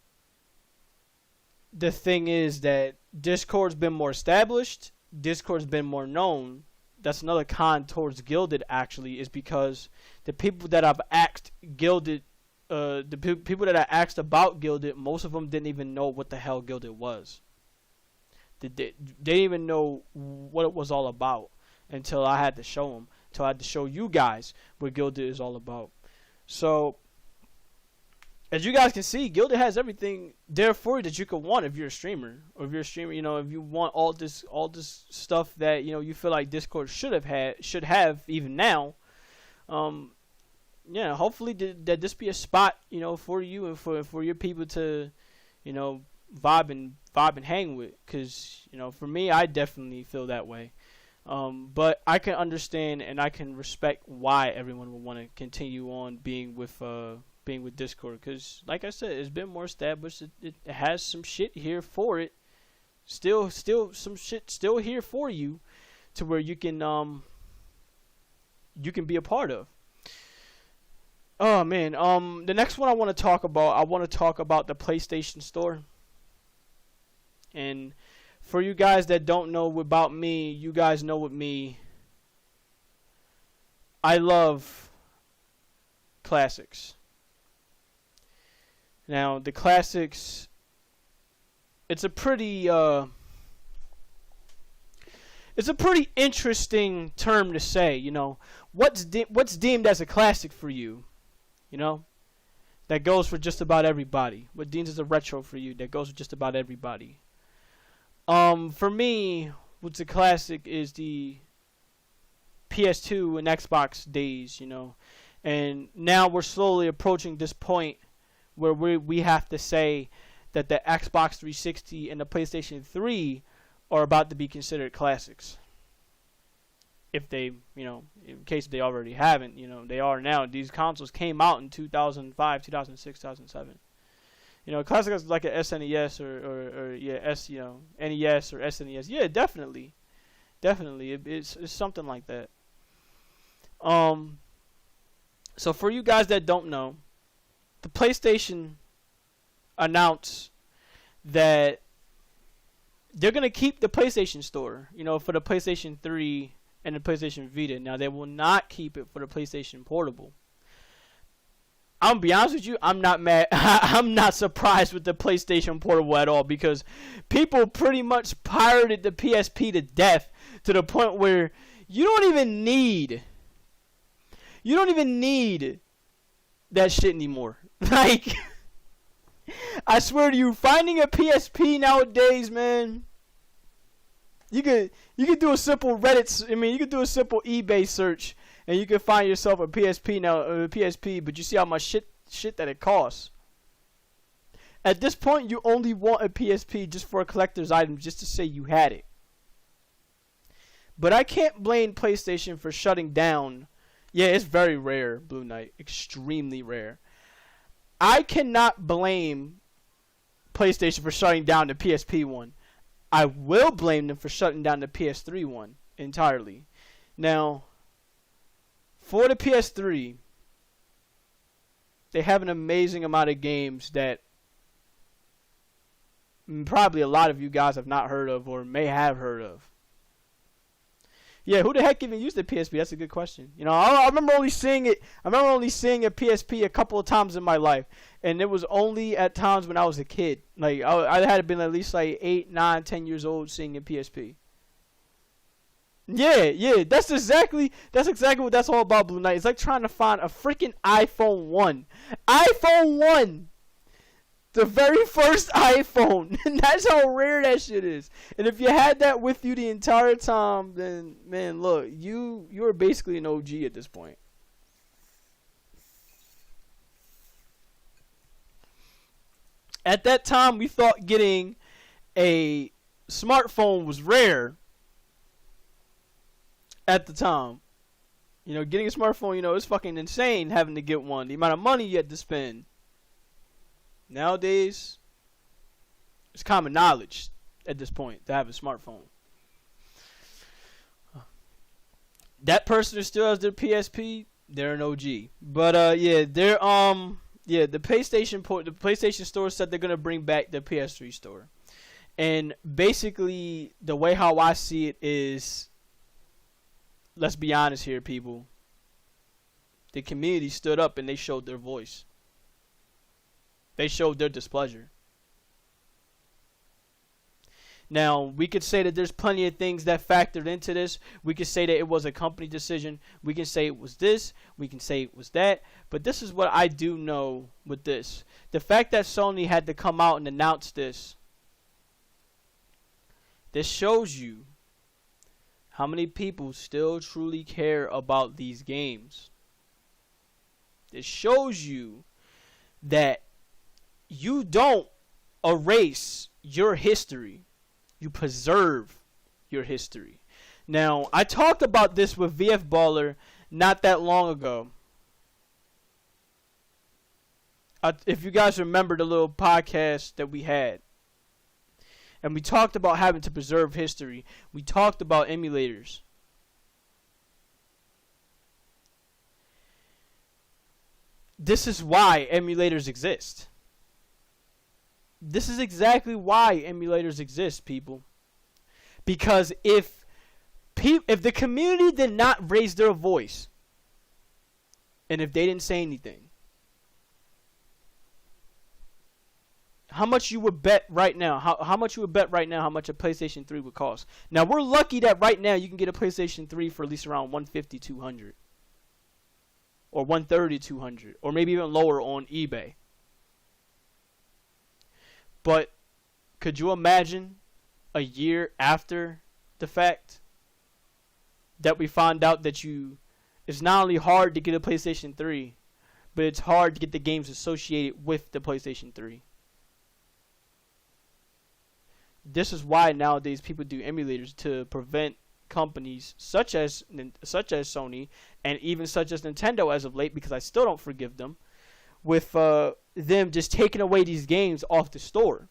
the thing is that Discord's been more established, Discord's been more known. That's another con towards Gilded, actually, is because the people that I've asked Gilded, people that I asked about Gilded, most of them didn't even know what the hell Gilded was. They didn't even know what it was all about until I had to show them. Until I had to show you guys what Gilded is all about. So, as you guys can see, Gilded has everything there for you that you could want if you're a streamer. Or if you're a streamer, you know, if you want all this stuff that, you know, you feel like Discord should have even now. Yeah, hopefully that this be a spot, you know, for you and for your people to, you know, vibe and hang with. Because, you know, for me, I definitely feel that way. But I can understand and I can respect why everyone would want to continue on being with Discord, because like I said, it's been more established. It has some shit here for it. Still some shit still here for you, to where you can be a part of. Oh man, the next one I want to talk about the PlayStation Store. And for you guys that don't know about me, you guys know with me, I love classics. Now, the classics, it's a pretty interesting term to say, you know. What's deemed as a classic for you, you know? That goes for just about everybody. What deemed as a retro for you, that goes for just about everybody. For me, what's a classic is the PS2 and Xbox days, you know. And now we're slowly approaching this point where we have to say that the Xbox 360 and the PlayStation 3 are about to be considered classics. If they, in case they already haven't, they are now. These consoles came out in 2005, 2006, 2007. Classic is like an SNES or NES or SNES. Yeah, definitely. It's something like that. So for you guys that don't know, the PlayStation announced that they're going to keep the PlayStation Store, for the PlayStation 3 and the PlayStation Vita. Now, they will not keep it for the PlayStation Portable. I'm going to be honest with you, I'm not mad. I'm not surprised with the PlayStation Portable at all, because people pretty much pirated the PSP to death to the point where you don't even need that shit anymore. Like, I swear to you, finding a PSP nowadays, man, you could do a simple you could do a simple eBay search and you can find yourself a PSP but you see how much shit that it costs. At this point, you only want a PSP just for a collector's item, just to say you had it. But I can't blame PlayStation for shutting down. Yeah, it's very rare, Blue Knight. Extremely rare. I cannot blame PlayStation for shutting down the PSP one. I will blame them for shutting down the PS3 one entirely. Now, for the PS3, they have an amazing amount of games that probably a lot of you guys have not heard of or may have heard of. Yeah, who the heck even used the PSP? That's a good question. I remember only seeing a PSP a couple of times in my life, and it was only at times when I was a kid. Like I had been at least like 8, 9, 10 years old seeing a PSP. Yeah, that's exactly what that's all about, Blue Knight. It's like trying to find a freaking iPhone 1. iPhone 1! The very first iPhone. And that's how rare that shit is. And if you had that with you the entire time, then, man, look, you're basically an OG at this point. At that time, we thought getting a smartphone was rare. At the time. Getting a smartphone, it's fucking insane having to get one. The amount of money you had to spend. Nowadays, it's common knowledge at this point to have a smartphone. That person who still has their PSP, they're an OG. But the PlayStation Store said they're gonna bring back the PS3 store, and basically the way how I see it is, let's be honest here, people. The community stood up and they showed their voice. They showed their displeasure. Now, we could say that there's plenty of things that factored into this. We could say that it was a company decision. We can say it was this. We can say it was that. But this is what I do know with this. The fact that Sony had to come out and announce this shows you how many people still truly care about these games. It shows you that you don't erase your history. You preserve your history. Now, I talked about this with VF Baller not that long ago. If you guys remember the little podcast that we had. And we talked about having to preserve history. We talked about emulators. This is why emulators exist. This is exactly why emulators exist, people. Because if the community did not raise their voice, and if they didn't say anything, how much you would bet right now? How much you would bet right now how much a PlayStation 3 would cost? Now, we're lucky that right now you can get a PlayStation 3 for at least around $150, $200. Or $130, $200. Or maybe even lower on eBay. But could you imagine a year after the fact that we found out that it's not only hard to get a PlayStation 3, but it's hard to get the games associated with the PlayStation 3? this is why nowadays people do emulators to prevent companies such as Sony and even such as Nintendo as of late, because I still don't forgive them, with them just taking away these games off the store.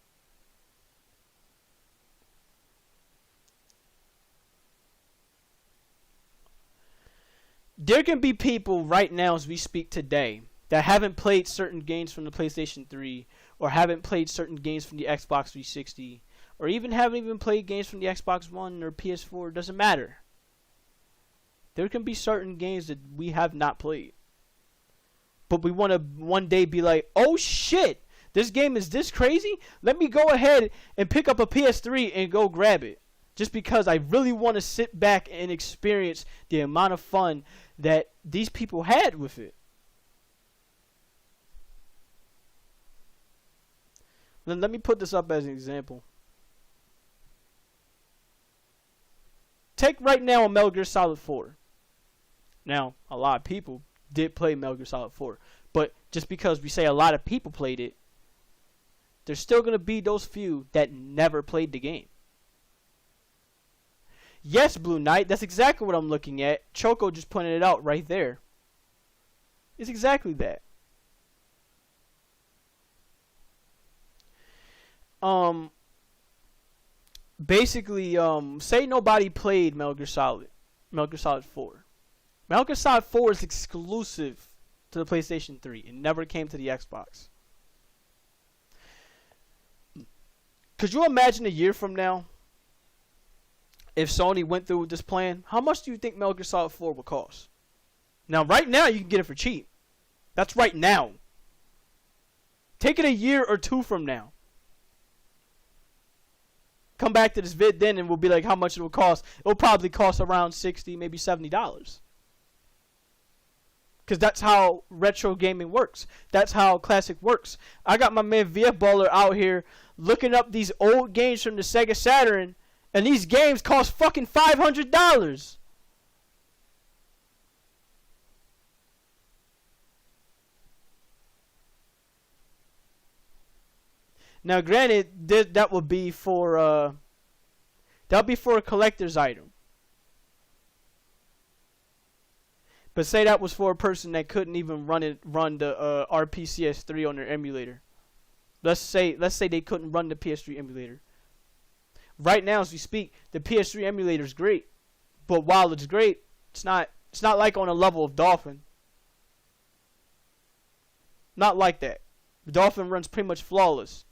There can be people right now as we speak today that haven't played certain games from the PlayStation 3 or haven't played certain games from the Xbox 360 or even haven't even played games from the Xbox One or PS4. It doesn't matter. There can be certain games that we have not played. But we want to one day be like, oh shit, this game is this crazy? Let me go ahead and pick up a PS3 and go grab it. Just because I really want to sit back and experience the amount of fun that these people had with it. Let me put this up as an example. Take right now a Metal Gear Solid 4. Now, a lot of people did play Metal Gear Solid 4. But just because we say a lot of people played it, there's still going to be those few that never played the game. Yes, Blue Knight, that's exactly what I'm looking at. Choco just pointed it out right there. It's exactly that. Basically, say nobody played Metal Gear Solid 4. Metal Gear Solid 4 is exclusive to the PlayStation 3. It never came to the Xbox. Could you imagine a year from now, if Sony went through with this plan, how much do you think Metal Gear Solid 4 would cost? Now, right now, you can get it for cheap. That's right now. Take it a year or two from now. Come back to this vid then and we'll be like how much it will cost. It will probably cost around $60, maybe $70. Because that's how retro gaming works. That's how classic works. I got my man VF Baller out here looking up these old games from the Sega Saturn, and these games cost fucking $500. Now, granted, that would be for a collector's item. But say that was for a person that couldn't even run the ps3 on their emulator. Let's say they couldn't run the PS3 emulator. Right now, as we speak, the PS3 emulator is great, but while it's great, it's not like on a level of Dolphin. Not like that. The Dolphin runs pretty much flawless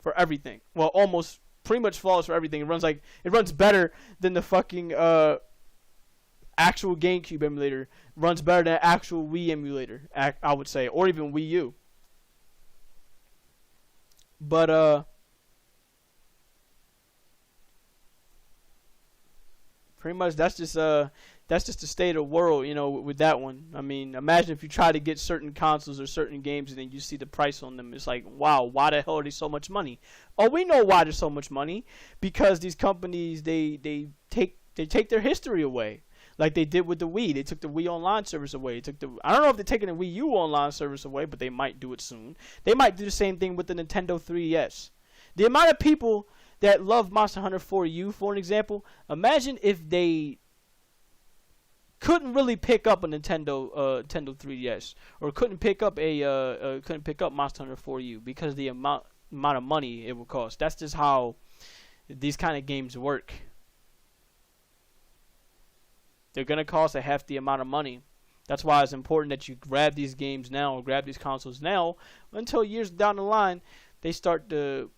for everything. Well, almost pretty much flawless for everything. It runs better than the fucking actual GameCube emulator. It runs better than actual Wii emulator, I would say, or even Wii U. But pretty much that's just the state of the world, with that one. I mean, imagine if you try to get certain consoles or certain games and then you see the price on them. It's like, wow, why the hell are they so much money? Oh, we know why there's so much money. Because these companies, they take their history away. Like they did with the Wii. They took the Wii Online service away. I don't know if they're taking the Wii U Online service away, but they might do it soon. They might do the same thing with the Nintendo 3DS. The amount of people that love Monster Hunter 4U, for an example, imagine if they couldn't really pick up a Nintendo 3DS or couldn't pick up Monster Hunter 4U because of the amount of money it would cost. That's just how these kind of games work. They're gonna cost a hefty amount of money. That's why it's important that you grab these games now or grab these consoles now until years down the line they start to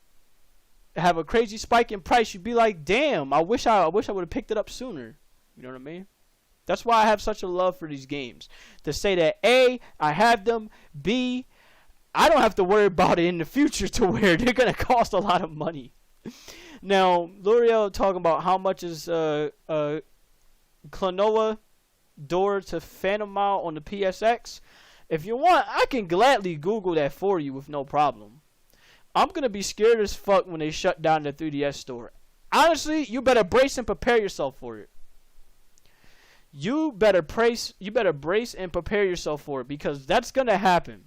have a crazy spike in price. You'd be like, damn, I wish I would have picked it up sooner. You know what I mean? That's why I have such a love for these games. To say that A, I have them, B, I don't have to worry about it in the future to where they're gonna cost a lot of money. Now, L'Oreal talking about how much is Klonoa Door to Phantom Mile on the PSX. If you want, I can gladly Google that for you with no problem. I'm going to be scared as fuck when they shut down the 3DS store. Honestly, you better brace and prepare yourself for it. You better brace and prepare yourself for it because that's going to happen.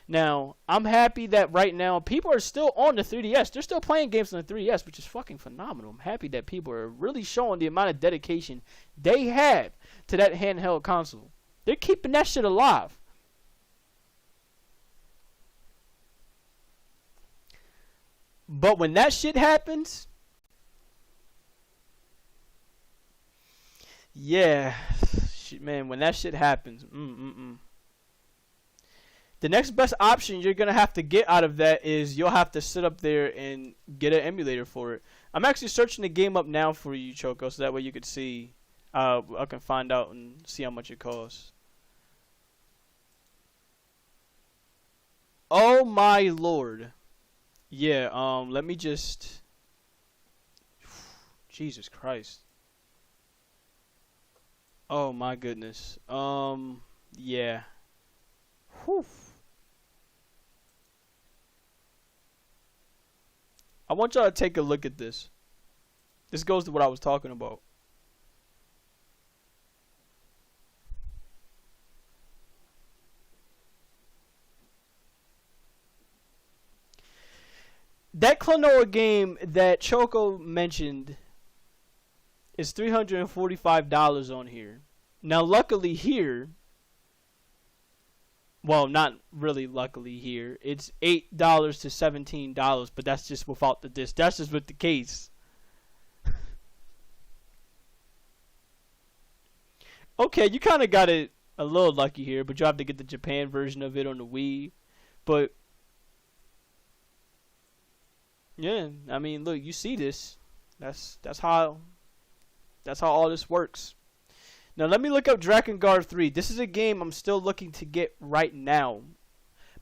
Now, I'm happy that right now people are still on the 3DS. They're still playing games on the 3DS, which is fucking phenomenal. I'm happy that people are really showing the amount of dedication they have to that handheld console. They're keeping that shit alive. But when that shit happens, yeah, shit, man, when that shit happens, the next best option you're going to have to get out of that is you'll have to sit up there and get an emulator for it. I'm actually searching the game up now for you, Choco, so that way you could see. I can find out and see how much it costs. Oh my lord. Yeah, let me just... Jesus Christ. Oh my goodness. Yeah. Whew. I want y'all to take a look at this. This goes to what I was talking about. That Klonoa game that Choco mentioned is $345 on here. Now, luckily here, well, not really luckily here, it's $8 to $17, but that's just without the disc. That's just with the case. Okay, you kind of got it a little lucky here, but you have to get the Japan version of it on the Wii. But yeah, I mean, look, you see this. That's how all this works. Now let me look up Drakengard 3. This is a game I'm still looking to get right now.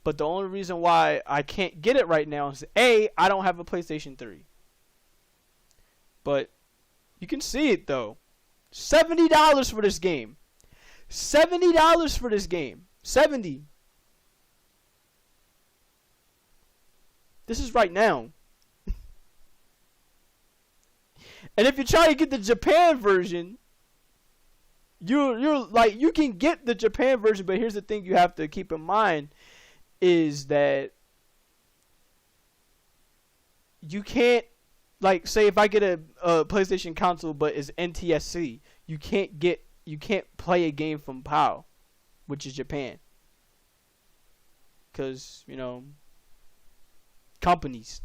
But the only reason why I can't get it right now is A, I don't have a PlayStation 3. But you can see it though. $70 for this game. $70 for this game. 70. This is right now. And if you try to get the Japan version, you're like, you can get the Japan version, but here's the thing you have to keep in mind is that you can't, like, say if I get a PlayStation console but it's NTSC, you can't play a game from PAL, which is Japan. Cause, you know, companies.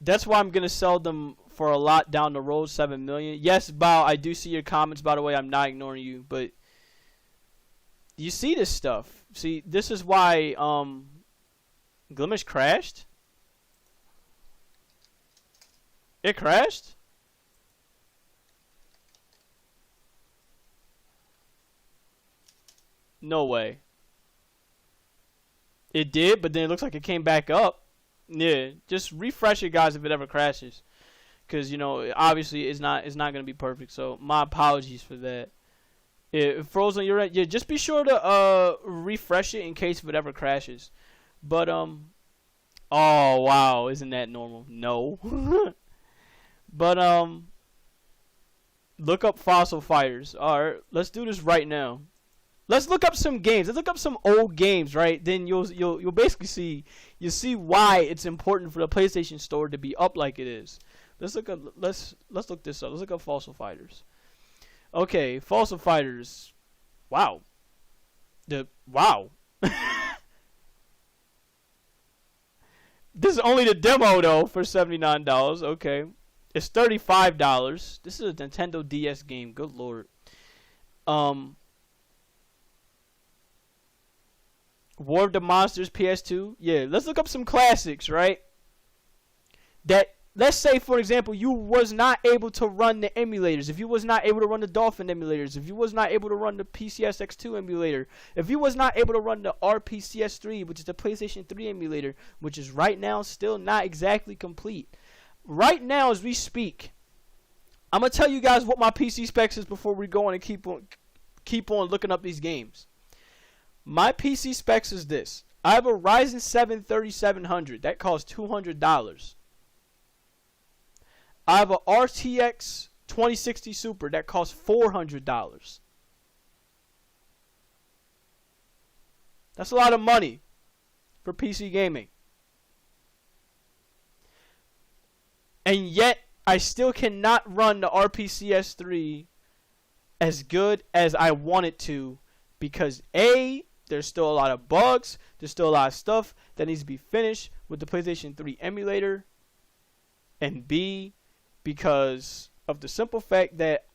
That's why I'm gonna sell them for a lot down the road, 7 million. Yes, Bao, I do see your comments, by the way. I'm not ignoring you, but you see this stuff. See, this is why Glimish crashed. It crashed? No way. It did, but then it looks like it came back up. Yeah, just refresh it, guys, if it ever crashes, because you know obviously it's not gonna be perfect. So my apologies for that. It froze on your end. Yeah, just be sure to refresh it in case if it ever crashes. But oh wow, isn't that normal? No. But look up Fossil Fighters. All right, let's do this right now. Let's look up some games. Let's look up some old games, right? Then you'll basically see why it's important for the PlayStation Store to be up like it is. Let's look up this up. Let's look up Fossil Fighters. Okay, Fossil Fighters. Wow. Wow. This is only the demo though for $79. Okay. It's $35. This is a Nintendo DS game. Good lord. War of the Monsters PS2. Yeah, let's look up some classics, right? That, let's say, for example, you was not able to run the emulators. If you was not able to run the Dolphin emulators. If you was not able to run the PCSX2 emulator. If you was not able to run the RPCS3, which is the PlayStation 3 emulator, which is right now still not exactly complete. Right now, as we speak, I'm going to tell you guys what my PC specs is before we go on and keep on looking up these games. My PC specs is this. I have a Ryzen 7 3700. That costs $200. I have a RTX 2060 Super. That costs $400. That's a lot of money for PC gaming. And yet, I still cannot run the ps3 as good as I want it to because A, there's still a lot of bugs, there's still a lot of stuff that needs to be finished with the PlayStation 3 emulator, and B, because of the simple fact that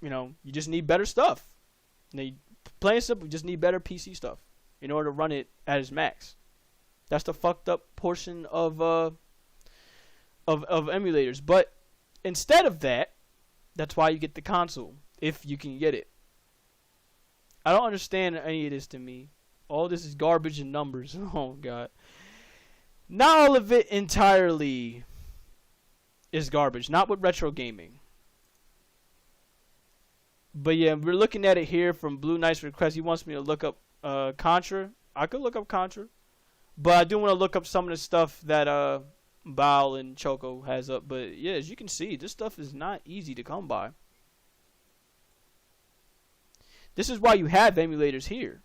you just need better stuff. Plain and simple, you just need better PC stuff in order to run it at its max. That's the fucked up portion of emulators. But instead of that, that's why you get the console, if you can get it. I don't understand any of this to me. All this is garbage and numbers. Oh, God. Not all of it entirely is garbage. Not with retro gaming. But yeah, we're looking at it here from Blue Knight's request. He wants me to look up Contra. I could look up Contra. But I do want to look up some of the stuff that Bao and Choco has up. But yeah, as you can see, this stuff is not easy to come by. This is why you have emulators here.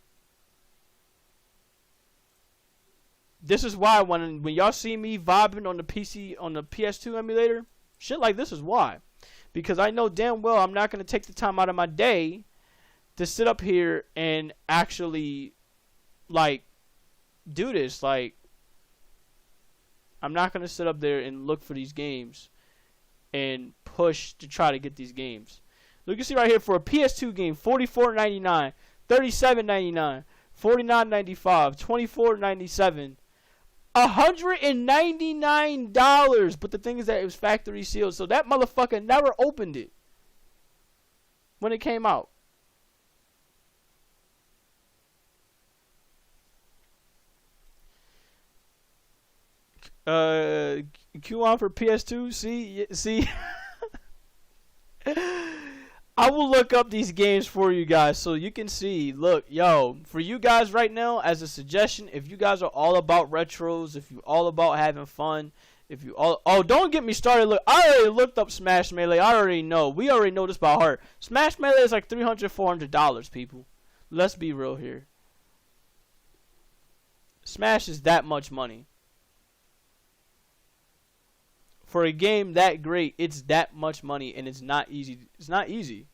This is why when y'all see me vibing on the PC, on the PS2 emulator, shit like this is why. Because I know damn well I'm not going to take the time out of my day to sit up here and actually, like, do this. Like, I'm not going to sit up there and look for these games and push to try to get these games. Look, you can see right here for a PS2 game, $44.99, $37.99, $49.95, $24.97, $199. But the thing is that it was factory sealed, so that motherfucker never opened it when it came out. Q on for PS2. See. I will look up these games for you guys so you can see. Look, yo, for you guys right now, as a suggestion, if you guys are all about retros, if you all about having fun, if you all, oh, don't get me started. Look, I already looked up Smash Melee. I already know. We already know this by heart. Smash Melee is like $300, $400, people. Let's be real here. Smash is that much money. For a game that great, it's that much money, and it's not easy. It's not easy.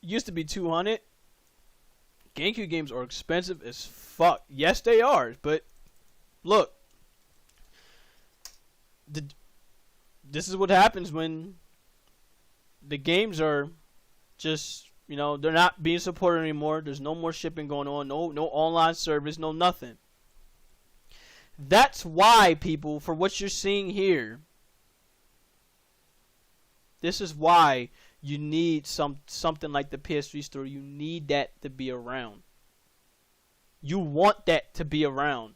Used to be $200. GameCube games are expensive as fuck. Yes, they are. But look, this is what happens when the games are just, they're not being supported anymore. There's no more shipping going on. No online service. No nothing. That's why, people, for what you're seeing here, this is why you need something like the PS3 store. You need that to be around. You want that to be around.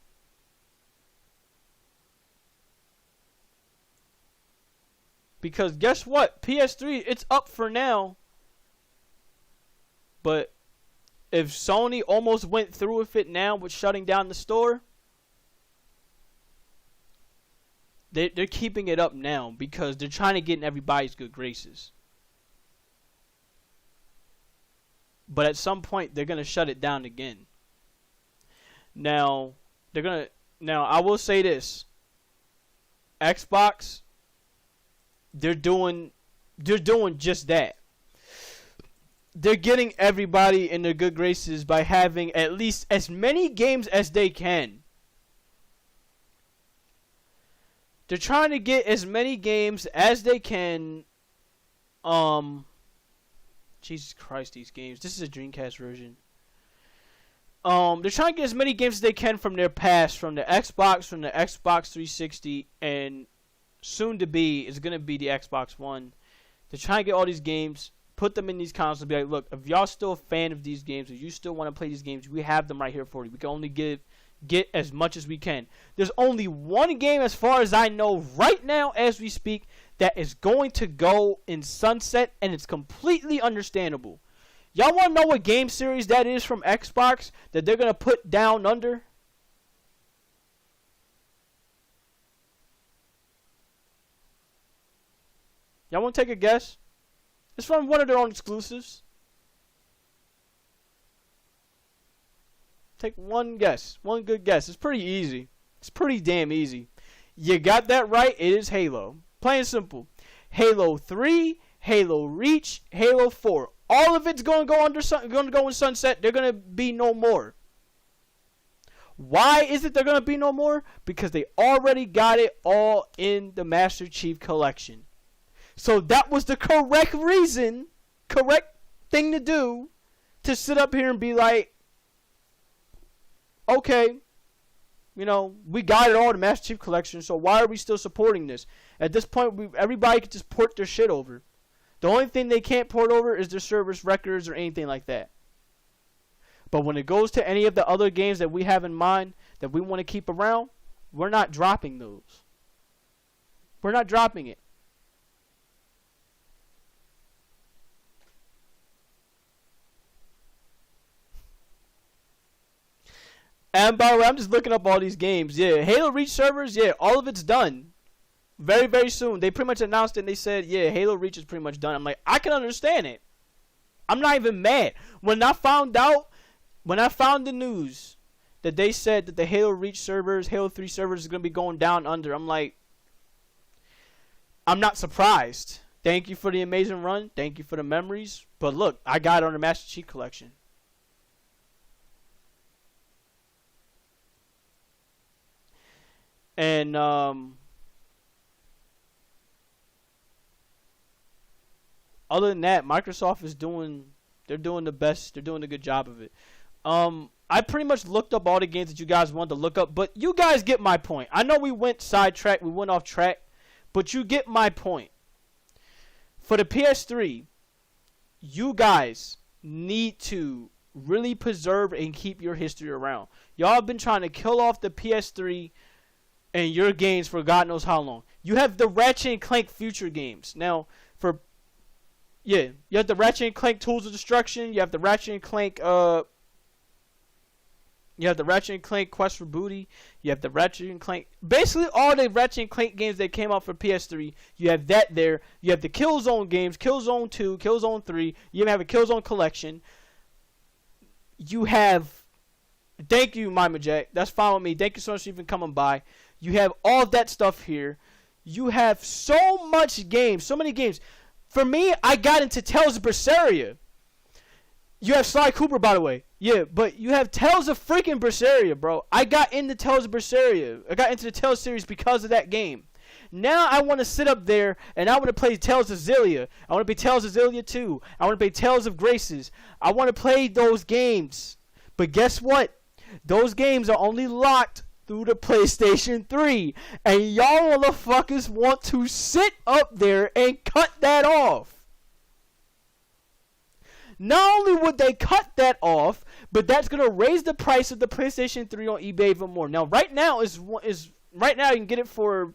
Because guess what? PS3, it's up for now. But if Sony almost went through with it now with shutting down the store, they're keeping it up now because they're trying to get in everybody's good graces. But at some point, they're going to shut it down again. Now, I will say this. Xbox, they're doing just that. They're getting everybody in their good graces by having at least as many games as they can. They're trying to get as many games as they can. Jesus Christ, these games. This is a Dreamcast version. They're trying to get as many games as they can from their past, from the Xbox 360, and soon to be is going to be the Xbox One. They're trying to get all these games, put them in these consoles, and be like, look, if y'all still a fan of these games, if you still want to play these games, we have them right here for you. We can only get as much as we can. There's only one game, as far as I know, right now as we speak, that is going to go in sunset, and it's completely understandable. Y'all want to know what game series that is from Xbox that they're going to put down under? Y'all want to take a guess? It's from one of their own exclusives. Take one guess. One good guess. It's pretty easy. It's pretty damn easy. You got that right. It is Halo. Plain and simple. Halo 3, Halo Reach, Halo 4. All of it's going to go in sunset. They're going to be no more. Why is it they're going to be no more? Because they already got it all in the Master Chief Collection. So that was the correct reason, correct thing to do, to sit up here and be like, okay, you know, we got it all in the Master Chief Collection, so why are we still supporting this? At this point, everybody can just port their shit over. The only thing they can't port over is their service records or anything like that. But when it goes to any of the other games that we have in mind that we want to keep around, we're not dropping those. We're not dropping it. And by the way, I'm just looking up all these games. Yeah, Halo Reach servers, yeah, all of it's done. Very, very soon. They pretty much announced it and they said, yeah, Halo Reach is pretty much done. I'm like, I can understand it. I'm not even mad. When I found the news that they said that the Halo Reach servers, Halo 3 servers is going to be going down under, I'm like, I'm not surprised. Thank you for the amazing run. Thank you for the memories. But look, I got it on the Master Chief Collection. And other than that, Microsoft is doing the best. They're doing a good job of it. I pretty much looked up all the games that you guys wanted to look up, but you guys get my point. I know we went sidetracked, we went off track, but you get my point. For the PS3, you guys need to really preserve and keep your history around. Y'all have been trying to kill off the PS3 and your games for God knows how long. You have the Ratchet and Clank future games. Now, you have the Ratchet and Clank Tools of Destruction. You have the Ratchet and Clank Quest for Booty. You have the Ratchet and Clank. Basically, all the Ratchet and Clank games that came out for PS3, you have that there. You have the Killzone games, Killzone 2, Killzone 3. You even have a Killzone collection. You have... Thank you, Mima Jack. That's fine with me. Thank you so much for even coming by. You have all that stuff here. You have so much games, so many games. For me, I got into Tales of Berseria. You have Sly Cooper, by the way. Yeah, but you have Tales of freaking Berseria, bro. I got into Tales of Berseria. I got into the Tales series because of that game. Now I want to sit up there and I want to play Tales of Xillia. I want to play Tales of Xillia 2. I want to play Tales of Graces. I want to play those games. But guess what? Those games are only locked through the PlayStation 3. And y'all motherfuckers want to sit up there and cut that off. Not only would they cut that off, but that's going to raise the price of the PlayStation 3 on eBay even more. Now, right now right now you can get it for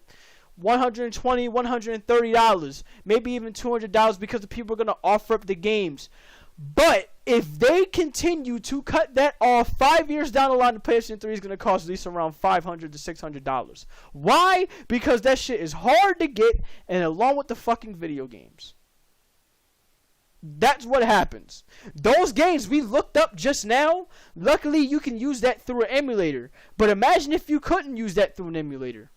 $120, $130, maybe even $200 because the people are going to offer up the games. But if they continue to cut that off 5 years down the line, the PlayStation 3 is going to cost at least around $500 to $600. Why? Because that shit is hard to get, and along with the fucking video games. That's what happens. Those games we looked up just now, luckily you can use that through an emulator. But imagine if you couldn't use that through an emulator.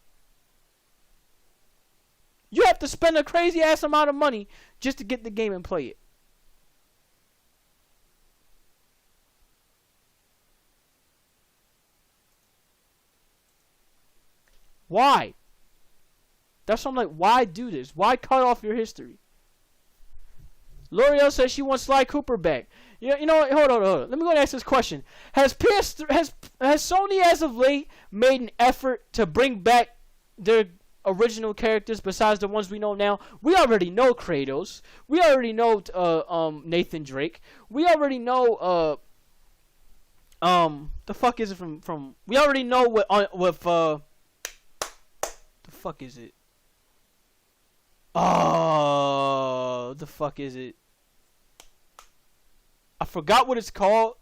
You have to spend a crazy ass amount of money just to get the game and play it. Why? That's what I'm like, why do this? Why cut off your history? L'Oreal says she wants Sly Cooper back. You know what? Hold on. Let me go and ask this question. Has Sony as of late made an effort to bring back their original characters besides the ones we know now? We already know Kratos. We already know Nathan Drake. We already know the fuck is it from we already know the fuck is it? Oh, the fuck is it? I forgot what it's called.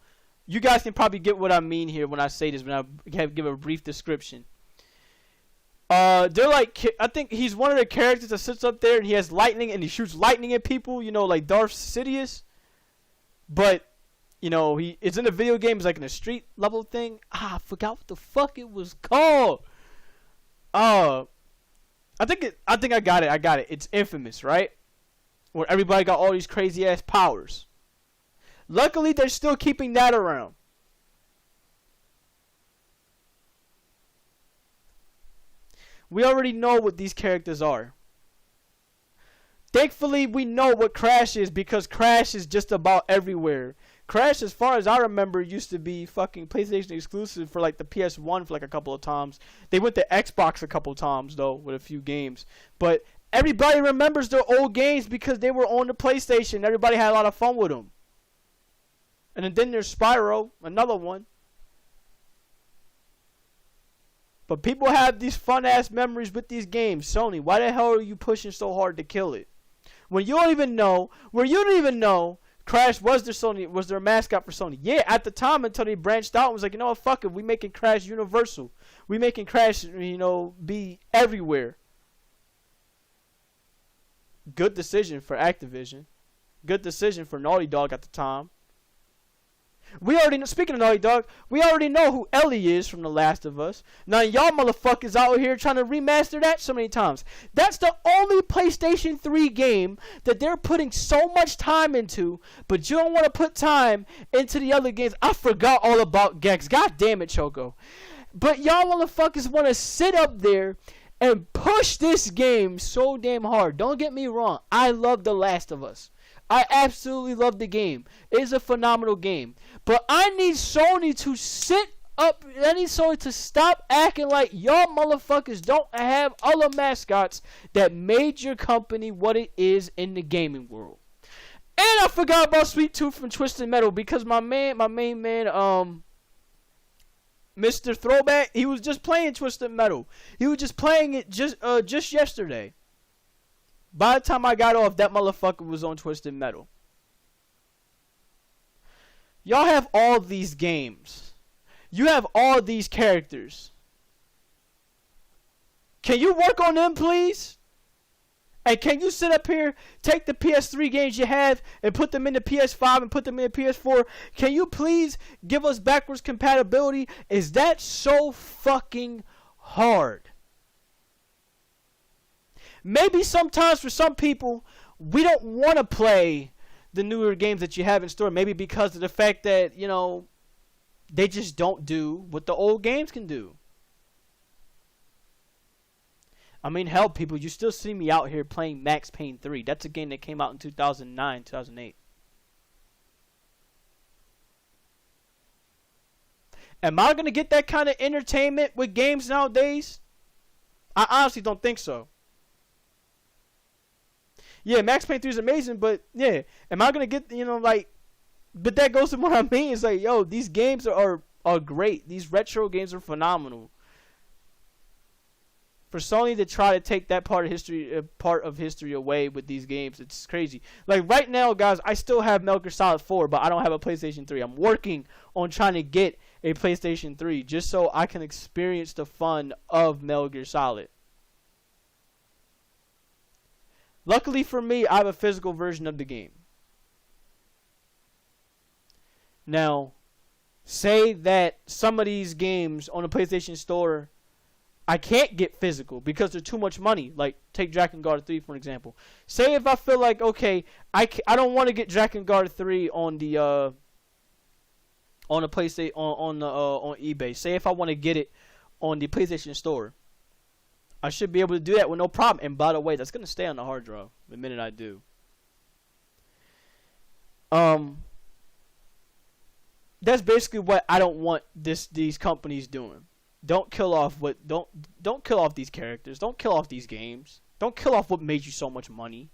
You guys can probably get what I mean here when I say this, when I give a brief description. They're like, I think he's one of the characters that sits up there and he has lightning and he shoots lightning at people, you know, like Darth Sidious. But, you know, it's in a video game, it's like in a street level thing. I forgot what the fuck it was called. I think I got it. It's Infamous, right? Where everybody got all these crazy ass powers. Luckily, they're still keeping that around. We already know what these characters are. Thankfully, we know what Crash is because Crash is just about everywhere. Crash, as far as I remember, used to be fucking PlayStation exclusive for like the PS1 for like a couple of times. They went to Xbox a couple of times though with a few games. But everybody remembers their old games because they were on the PlayStation. Everybody had a lot of fun with them. And then there's Spyro, another one. But people have these fun-ass memories with these games. Sony, why the hell are you pushing so hard to kill it? When you don't even know, Crash was their mascot for Sony. Yeah, at the time until they branched out and was like, you know what, fuck it, we making Crash universal. We making Crash, you know, be everywhere. Good decision for Activision. Good decision for Naughty Dog at the time. We already know, speaking of Naughty Dog, we already know who Ellie is from The Last of Us. Now y'all motherfuckers out here trying to remaster that so many times. That's the only PlayStation 3 game that they're putting so much time into, but you don't want to put time into the other games. I forgot all about Gex. God damn it, Choco. But y'all motherfuckers want to sit up there and push this game so damn hard. Don't get me wrong. I love The Last of Us. I absolutely love the game. It is a phenomenal game. But I need Sony to sit up. I need Sony to stop acting like y'all motherfuckers don't have other mascots that made your company what it is in the gaming world. And I forgot about Sweet Tooth from Twisted Metal because my main man, Mr. Throwback, he was just playing Twisted Metal. He was just playing it just yesterday. By the time I got off, that motherfucker was on Twisted Metal. Y'all have all these games. You have all these characters. Can you work on them, please? And can you sit up here, take the PS3 games you have, and put them in the PS5 and put them in the PS4? Can you please give us backwards compatibility? Is that so fucking hard? Maybe sometimes for some people, we don't want to play the newer games that you have in store. Maybe because of the fact that, you know, they just don't do what the old games can do. I mean, hell, people, you still see me out here playing Max Payne 3. That's a game that came out in 2009, 2008. Am I going to get that kind of entertainment with games nowadays? I honestly don't think so. Yeah, Max Payne 3 is amazing, but yeah, am I gonna get, you know, like, but that goes to what I mean. It's like, yo, these games are great. These retro games are phenomenal. For Sony to try to take that part of history away with these games, it's crazy. Like right now, guys, I still have Metal Gear Solid 4, but I don't have a PlayStation 3. I'm working on trying to get a PlayStation 3 just so I can experience the fun of Metal Gear Solid. Luckily for me, I have a physical version of the game. Now, say that some of these games on the PlayStation Store, I can't get physical because they're too much money. Like, take Drakengard 3 for an example. Say if I feel like, okay, I don't want to get Drakengard 3 on the PlayStation on eBay. Say if I want to get it on the PlayStation Store, I should be able to do that with no problem. And by the way, that's going to stay on the hard drive the minute I do. That's basically what I don't want these companies doing. Don't kill off these characters. Don't kill off these games. Don't kill off what made you so much money.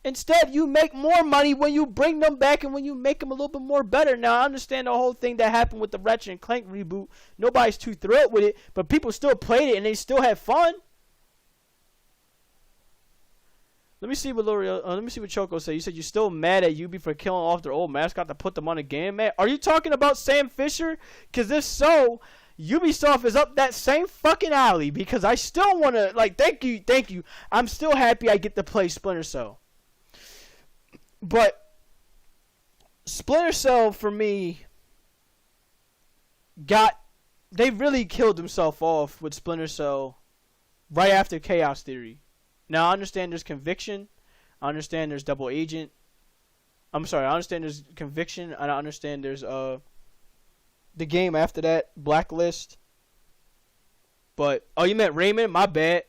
Instead, you make more money when you bring them back and when you make them a little bit more better. Now, I understand the whole thing that happened with the Ratchet and Clank reboot. Nobody's too thrilled with it, but people still played it and they still had fun. Let me see what Choco said. You said you're still mad at Ubi for killing off their old mascot to put them on a game, man. Are you talking about Sam Fisher? Because if so, Ubisoft is up that same fucking alley because I still want to, like, thank you. I'm still happy I get to play Splinter Cell. But Splinter Cell, for me, they really killed themselves off with Splinter Cell right after Chaos Theory. Now, I understand there's Conviction. I understand there's Double Agent. I understand there's Conviction, and I understand there's the game after that, Blacklist. But oh, you meant Rayman? My bad.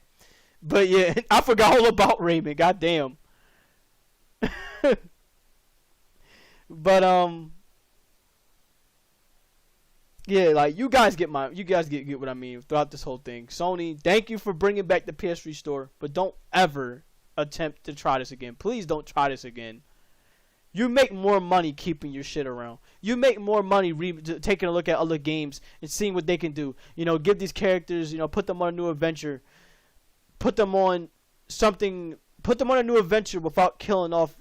But yeah, I forgot all about Rayman. Goddamn. But yeah, like you guys get what I mean throughout this whole thing. Sony, thank you for bringing back the PS3 store, but don't ever attempt to try this again. Please don't try this again. You make more money keeping your shit around. You make more money taking a look at other games and seeing what they can do. You know, give these characters, you know, put them on a new adventure. Put them on a new adventure without killing off,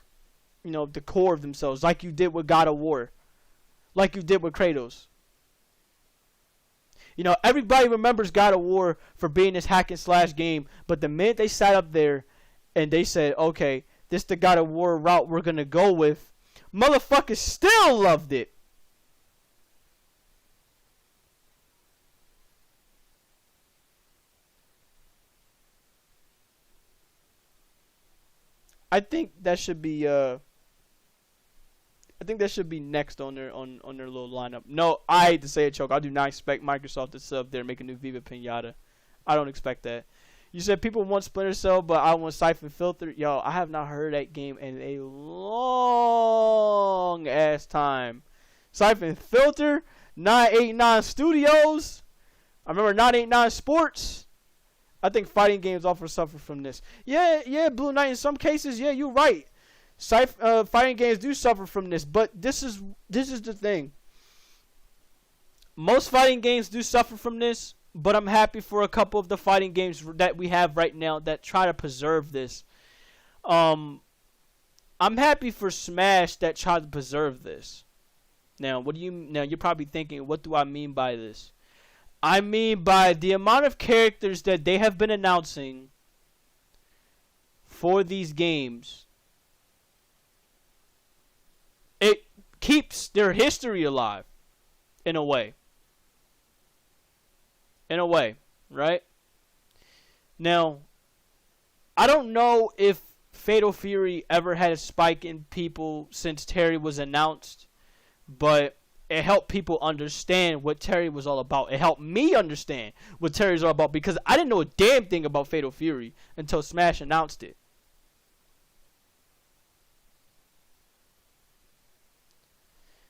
you know, the core of themselves, like you did with God of War. Like you did with Kratos. You know, everybody remembers God of War for being this hack and slash game, but the minute they sat up there and they said, okay, this the God of War route we're going to go with, motherfuckers still loved it. I think that should be next on their little lineup. No, I hate to say it, Choke. I do not expect Microsoft to sub there and make a new Viva Pinata. I don't expect that. You said people want Splinter Cell, but I want Siphon Filter. Yo, I have not heard that game in a long ass time. Siphon Filter, 989 Studios. I remember 989 Sports. I think fighting games often suffer from this. Yeah, Blue Knight. In some cases, yeah, you're right. Fighting games do suffer from this, but this is the thing. Most fighting games do suffer from this. But I'm happy for a couple of the fighting games that we have right now that try to preserve this. I'm happy for Smash that tried to preserve this. Now, you're probably thinking, what do I mean by this? I mean by the amount of characters that they have been announcing for these games. It keeps their history alive, in a way. Right? Now, I don't know if Fatal Fury ever had a spike in people since Terry was announced, but it helped people understand what Terry was all about. It helped me understand what Terry's all about because I didn't know a damn thing about Fatal Fury until Smash announced it.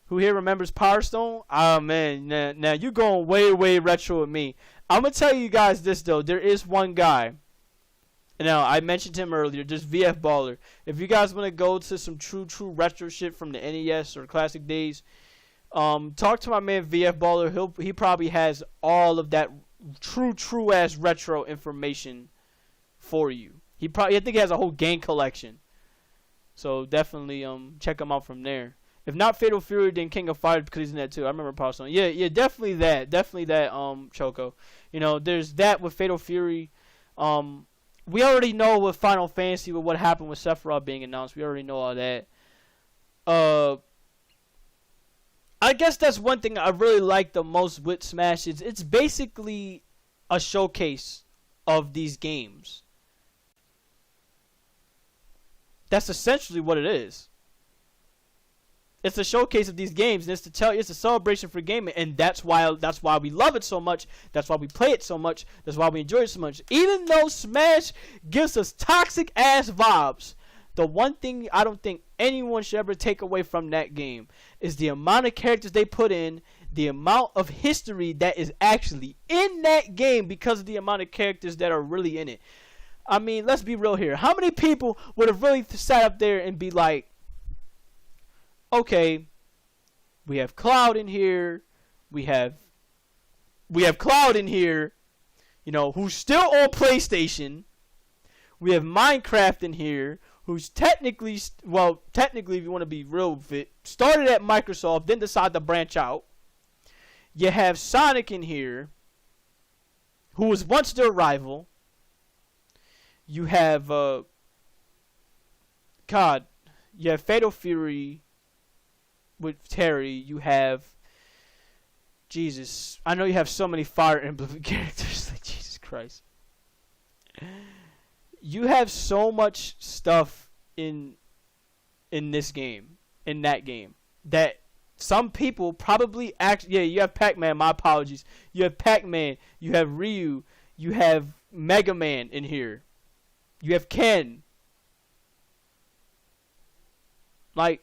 Who here remembers Power Stone? Oh, man. Now you're going way, way retro with me. I'm going to tell you guys this, though. There is one guy. Now, I mentioned him earlier. Just VF Baller. If you guys want to go to some true retro shit from the NES or classic days, talk to my man VF Baller. He probably has all of that true ass retro information for you. I think he has a whole game collection. So definitely check him out from there. If not Fatal Fury, then King of Fighters because he's in that too. I remember Power Stone. Yeah, definitely that, Choco. You know, there's that with Fatal Fury. We already know with Final Fantasy with what happened with Sephiroth being announced. We already know all that. I guess that's one thing I really like the most with Smash is it's basically a showcase of these games. That's essentially what it is. It's a showcase of these games, and it's a celebration for gaming, and that's why we love it so much. That's why we play it so much. That's why we enjoy it so much. Even though Smash gives us toxic ass vibes, the one thing I don't think anyone should ever take away from that game is the amount of characters they put in, the amount of history that is actually in that game because of the amount of characters that are really in it. I mean, let's be real here. How many people would have really sat up there and be like, okay, we have Cloud in here. We have Cloud in here, you know, who's still on PlayStation. We have Minecraft in here, who's technically, if you want to be real with it, started at Microsoft, then decided to branch out. You have Sonic in here, who was once their rival. You have you have Fatal Fury with Terry. You have Jesus. I know you have so many Fire Emblem characters. Like, Jesus Christ. You have so much stuff in this game, in that game, that some people probably you have Pac-Man, my apologies. You have Pac-Man, you have Ryu, you have Mega Man in here. You have Ken. Like,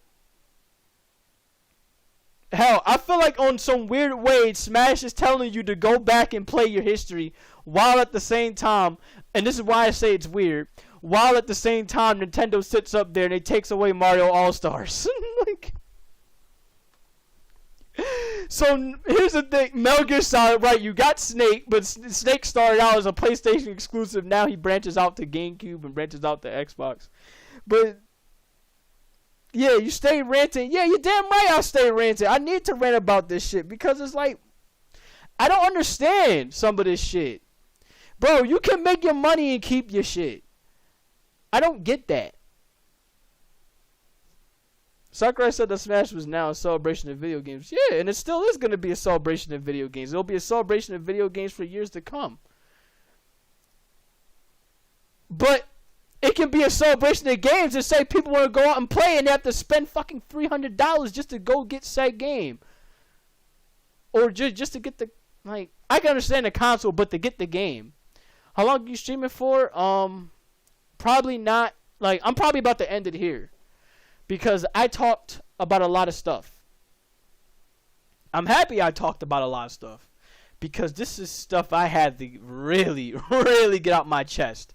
hell, I feel like on some weird way, Smash is telling you to go back and play your history, while at the same time, and this is why I say it's weird, while at the same time Nintendo sits up there and it takes away Mario All-Stars. Like, so here's the thing, Metal Gear Solid, right, you got Snake, but Snake started out as a PlayStation exclusive. Now he branches out to GameCube and branches out to Xbox. But yeah, you stay ranting. Yeah, you're damn right I'll stay ranting. I need to rant about this shit because it's like, I don't understand some of this shit. Bro, you can make your money and keep your shit. I don't get that. Sakurai said that Smash was now a celebration of video games. Yeah, and it still is going to be a celebration of video games. It'll be a celebration of video games for years to come. But it can be a celebration of games and say people want to go out and play and they have to spend fucking $300 just to go get said game. Or just to get the, like, I can understand the console, but to get the game. How long are you streaming for? Probably not, like, I'm probably about to end it here. Because I talked about a lot of stuff. I'm happy I talked about a lot of stuff. Because this is stuff I had to really, really get out my chest.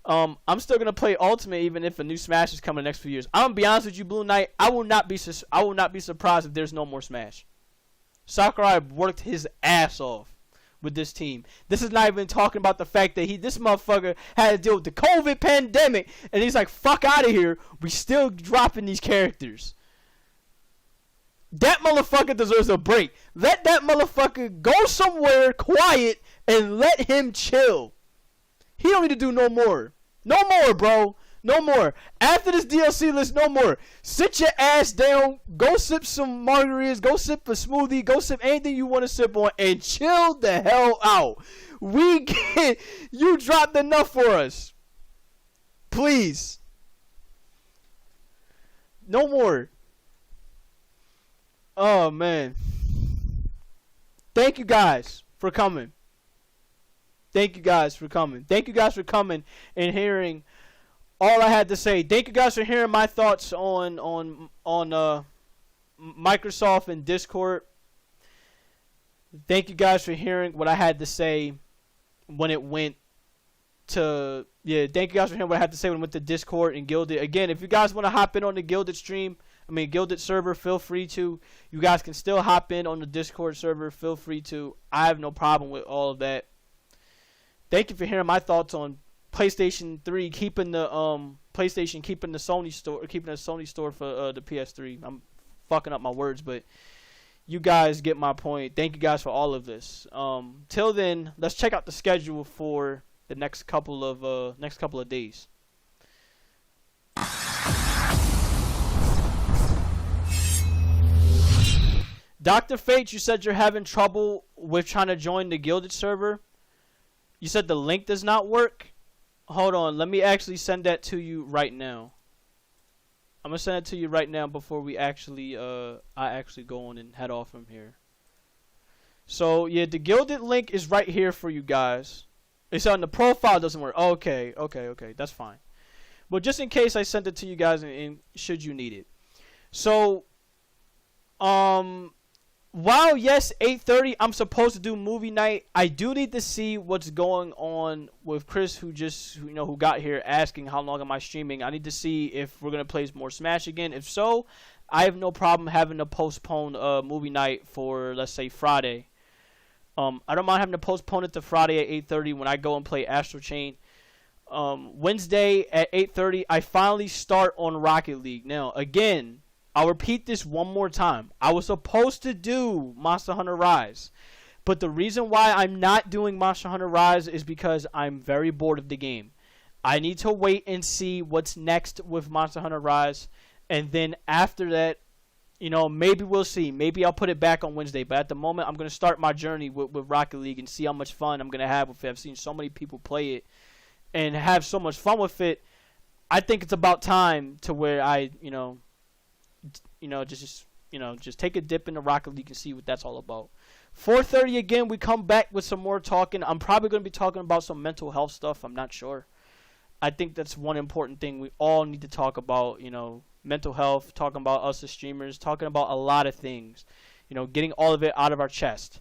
I'm still going to play Ultimate even if a new Smash is coming in the next few years. I'm going to be honest with you, Blue Knight. I will not be surprised if there's no more Smash. Sakurai worked his ass off with this team. This is not even talking about the fact that this motherfucker had to deal with the COVID pandemic, and he's like, fuck out of here. We still dropping these characters. That motherfucker deserves a break. Let that motherfucker go somewhere quiet and let him chill. He don't need to do no more. No more, bro. No more. After this DLC list, no more. Sit your ass down. Go sip some margaritas. Go sip a smoothie. Go sip anything you want to sip on and chill the hell out. You dropped enough for us. Please. No more. Oh, man. Thank you guys for coming. Thank you guys for coming. Thank you guys for coming and hearing all I had to say. Thank you guys for hearing my thoughts on Microsoft and Discord. Thank you guys for hearing what I had to say when it went to thank you guys for hearing what I had to say when it went to Discord and Guilded. Again, if you guys want to hop in on the Guilded Guilded server, feel free to. You guys can still hop in on the Discord server, feel free to. I have no problem with all of that. Thank you for hearing my thoughts on PlayStation 3 keeping the Sony store for the PS3. I'm fucking up my words, but you guys get my point. Thank you guys for all of this. Till then, let's check out the schedule for the next couple of days. Dr. Fate, you said you're having trouble with trying to join the Guilded server. You said the link does not work. Hold on, let me actually send that to you right now. I'm gonna send it to you right now before we actually I actually go on and head off from here. So yeah, the Guilded link is right here for you guys. It's on the profile, doesn't work. Okay, that's fine. But just in case I sent it to you guys and should you need it. So while yes, 8:30, I'm supposed to do movie night. I do need to see what's going on with Chris, who got here asking how long am I streaming. I need to see if we're gonna play more Smash again. If so, I have no problem having to postpone movie night for, let's say, Friday. I don't mind having to postpone it to Friday at 8:30 when I go and play Astral Chain. Wednesday at 8:30, I finally start on Rocket League. Now, again, I'll repeat this one more time. I was supposed to do Monster Hunter Rise. But the reason why I'm not doing Monster Hunter Rise is because I'm very bored of the game. I need to wait and see what's next with Monster Hunter Rise. And then after that, maybe we'll see. Maybe I'll put it back on Wednesday. But at the moment, I'm going to start my journey with Rocket League and see how much fun I'm going to have with it. I've seen so many people play it and have so much fun with it. I think it's about time to where I, just take a dip in the Rocket League and see what that's all about. 4:30 again, we come back with some more talking. I'm probably going to be talking about some mental health stuff. I'm not sure. I think that's one important thing we all need to talk about, mental health, talking about us as streamers, talking about a lot of things, getting all of it out of our chest.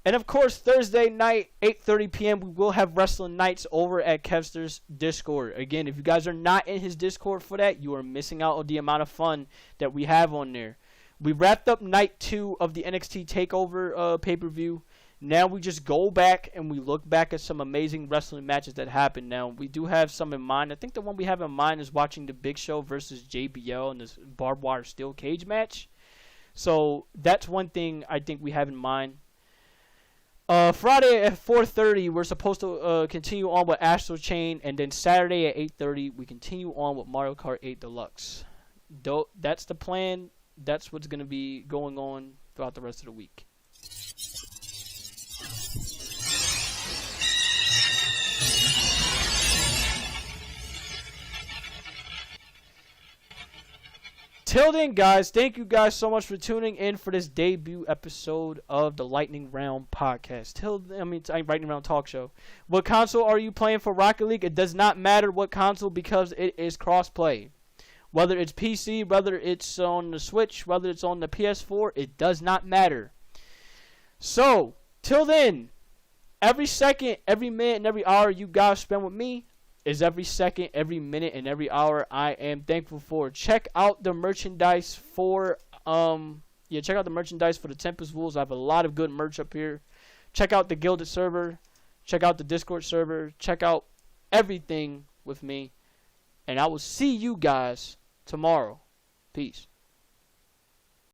And of course, Thursday night, 8:30 p.m., we will have Wrestling Nights over at Kevster's Discord. Again, if you guys are not in his Discord for that, you are missing out on the amount of fun that we have on there. We wrapped up night 2 of the NXT TakeOver pay-per-view. Now we just go back and we look back at some amazing wrestling matches that happened. Now, we do have some in mind. I think the one we have in mind is watching the Big Show versus JBL in this barbed wire steel cage match. So that's one thing I think we have in mind. Friday at 4:30, we're supposed to continue on with Astral Chain, and then Saturday at 8:30, we continue on with Mario Kart 8 Deluxe. That's the plan. That's what's going to be going on throughout the rest of the week. Till then, guys, thank you guys so much for tuning in for this debut episode of the Lightning Round podcast. Lightning Round talk show. What console are you playing for Rocket League? It does not matter what console because it is cross-play. Whether it's PC, whether it's on the Switch, whether it's on the PS4, it does not matter. So, till then, every second, every minute, and every hour you guys spend with me is every second, every minute, and every hour I am thankful for. Check out the merchandise for check out the merchandise for the Tempest Wolves. I have a lot of good merch up here. Check out the Gilded server. Check out the Discord server. Check out everything with me. And I will see you guys tomorrow. Peace.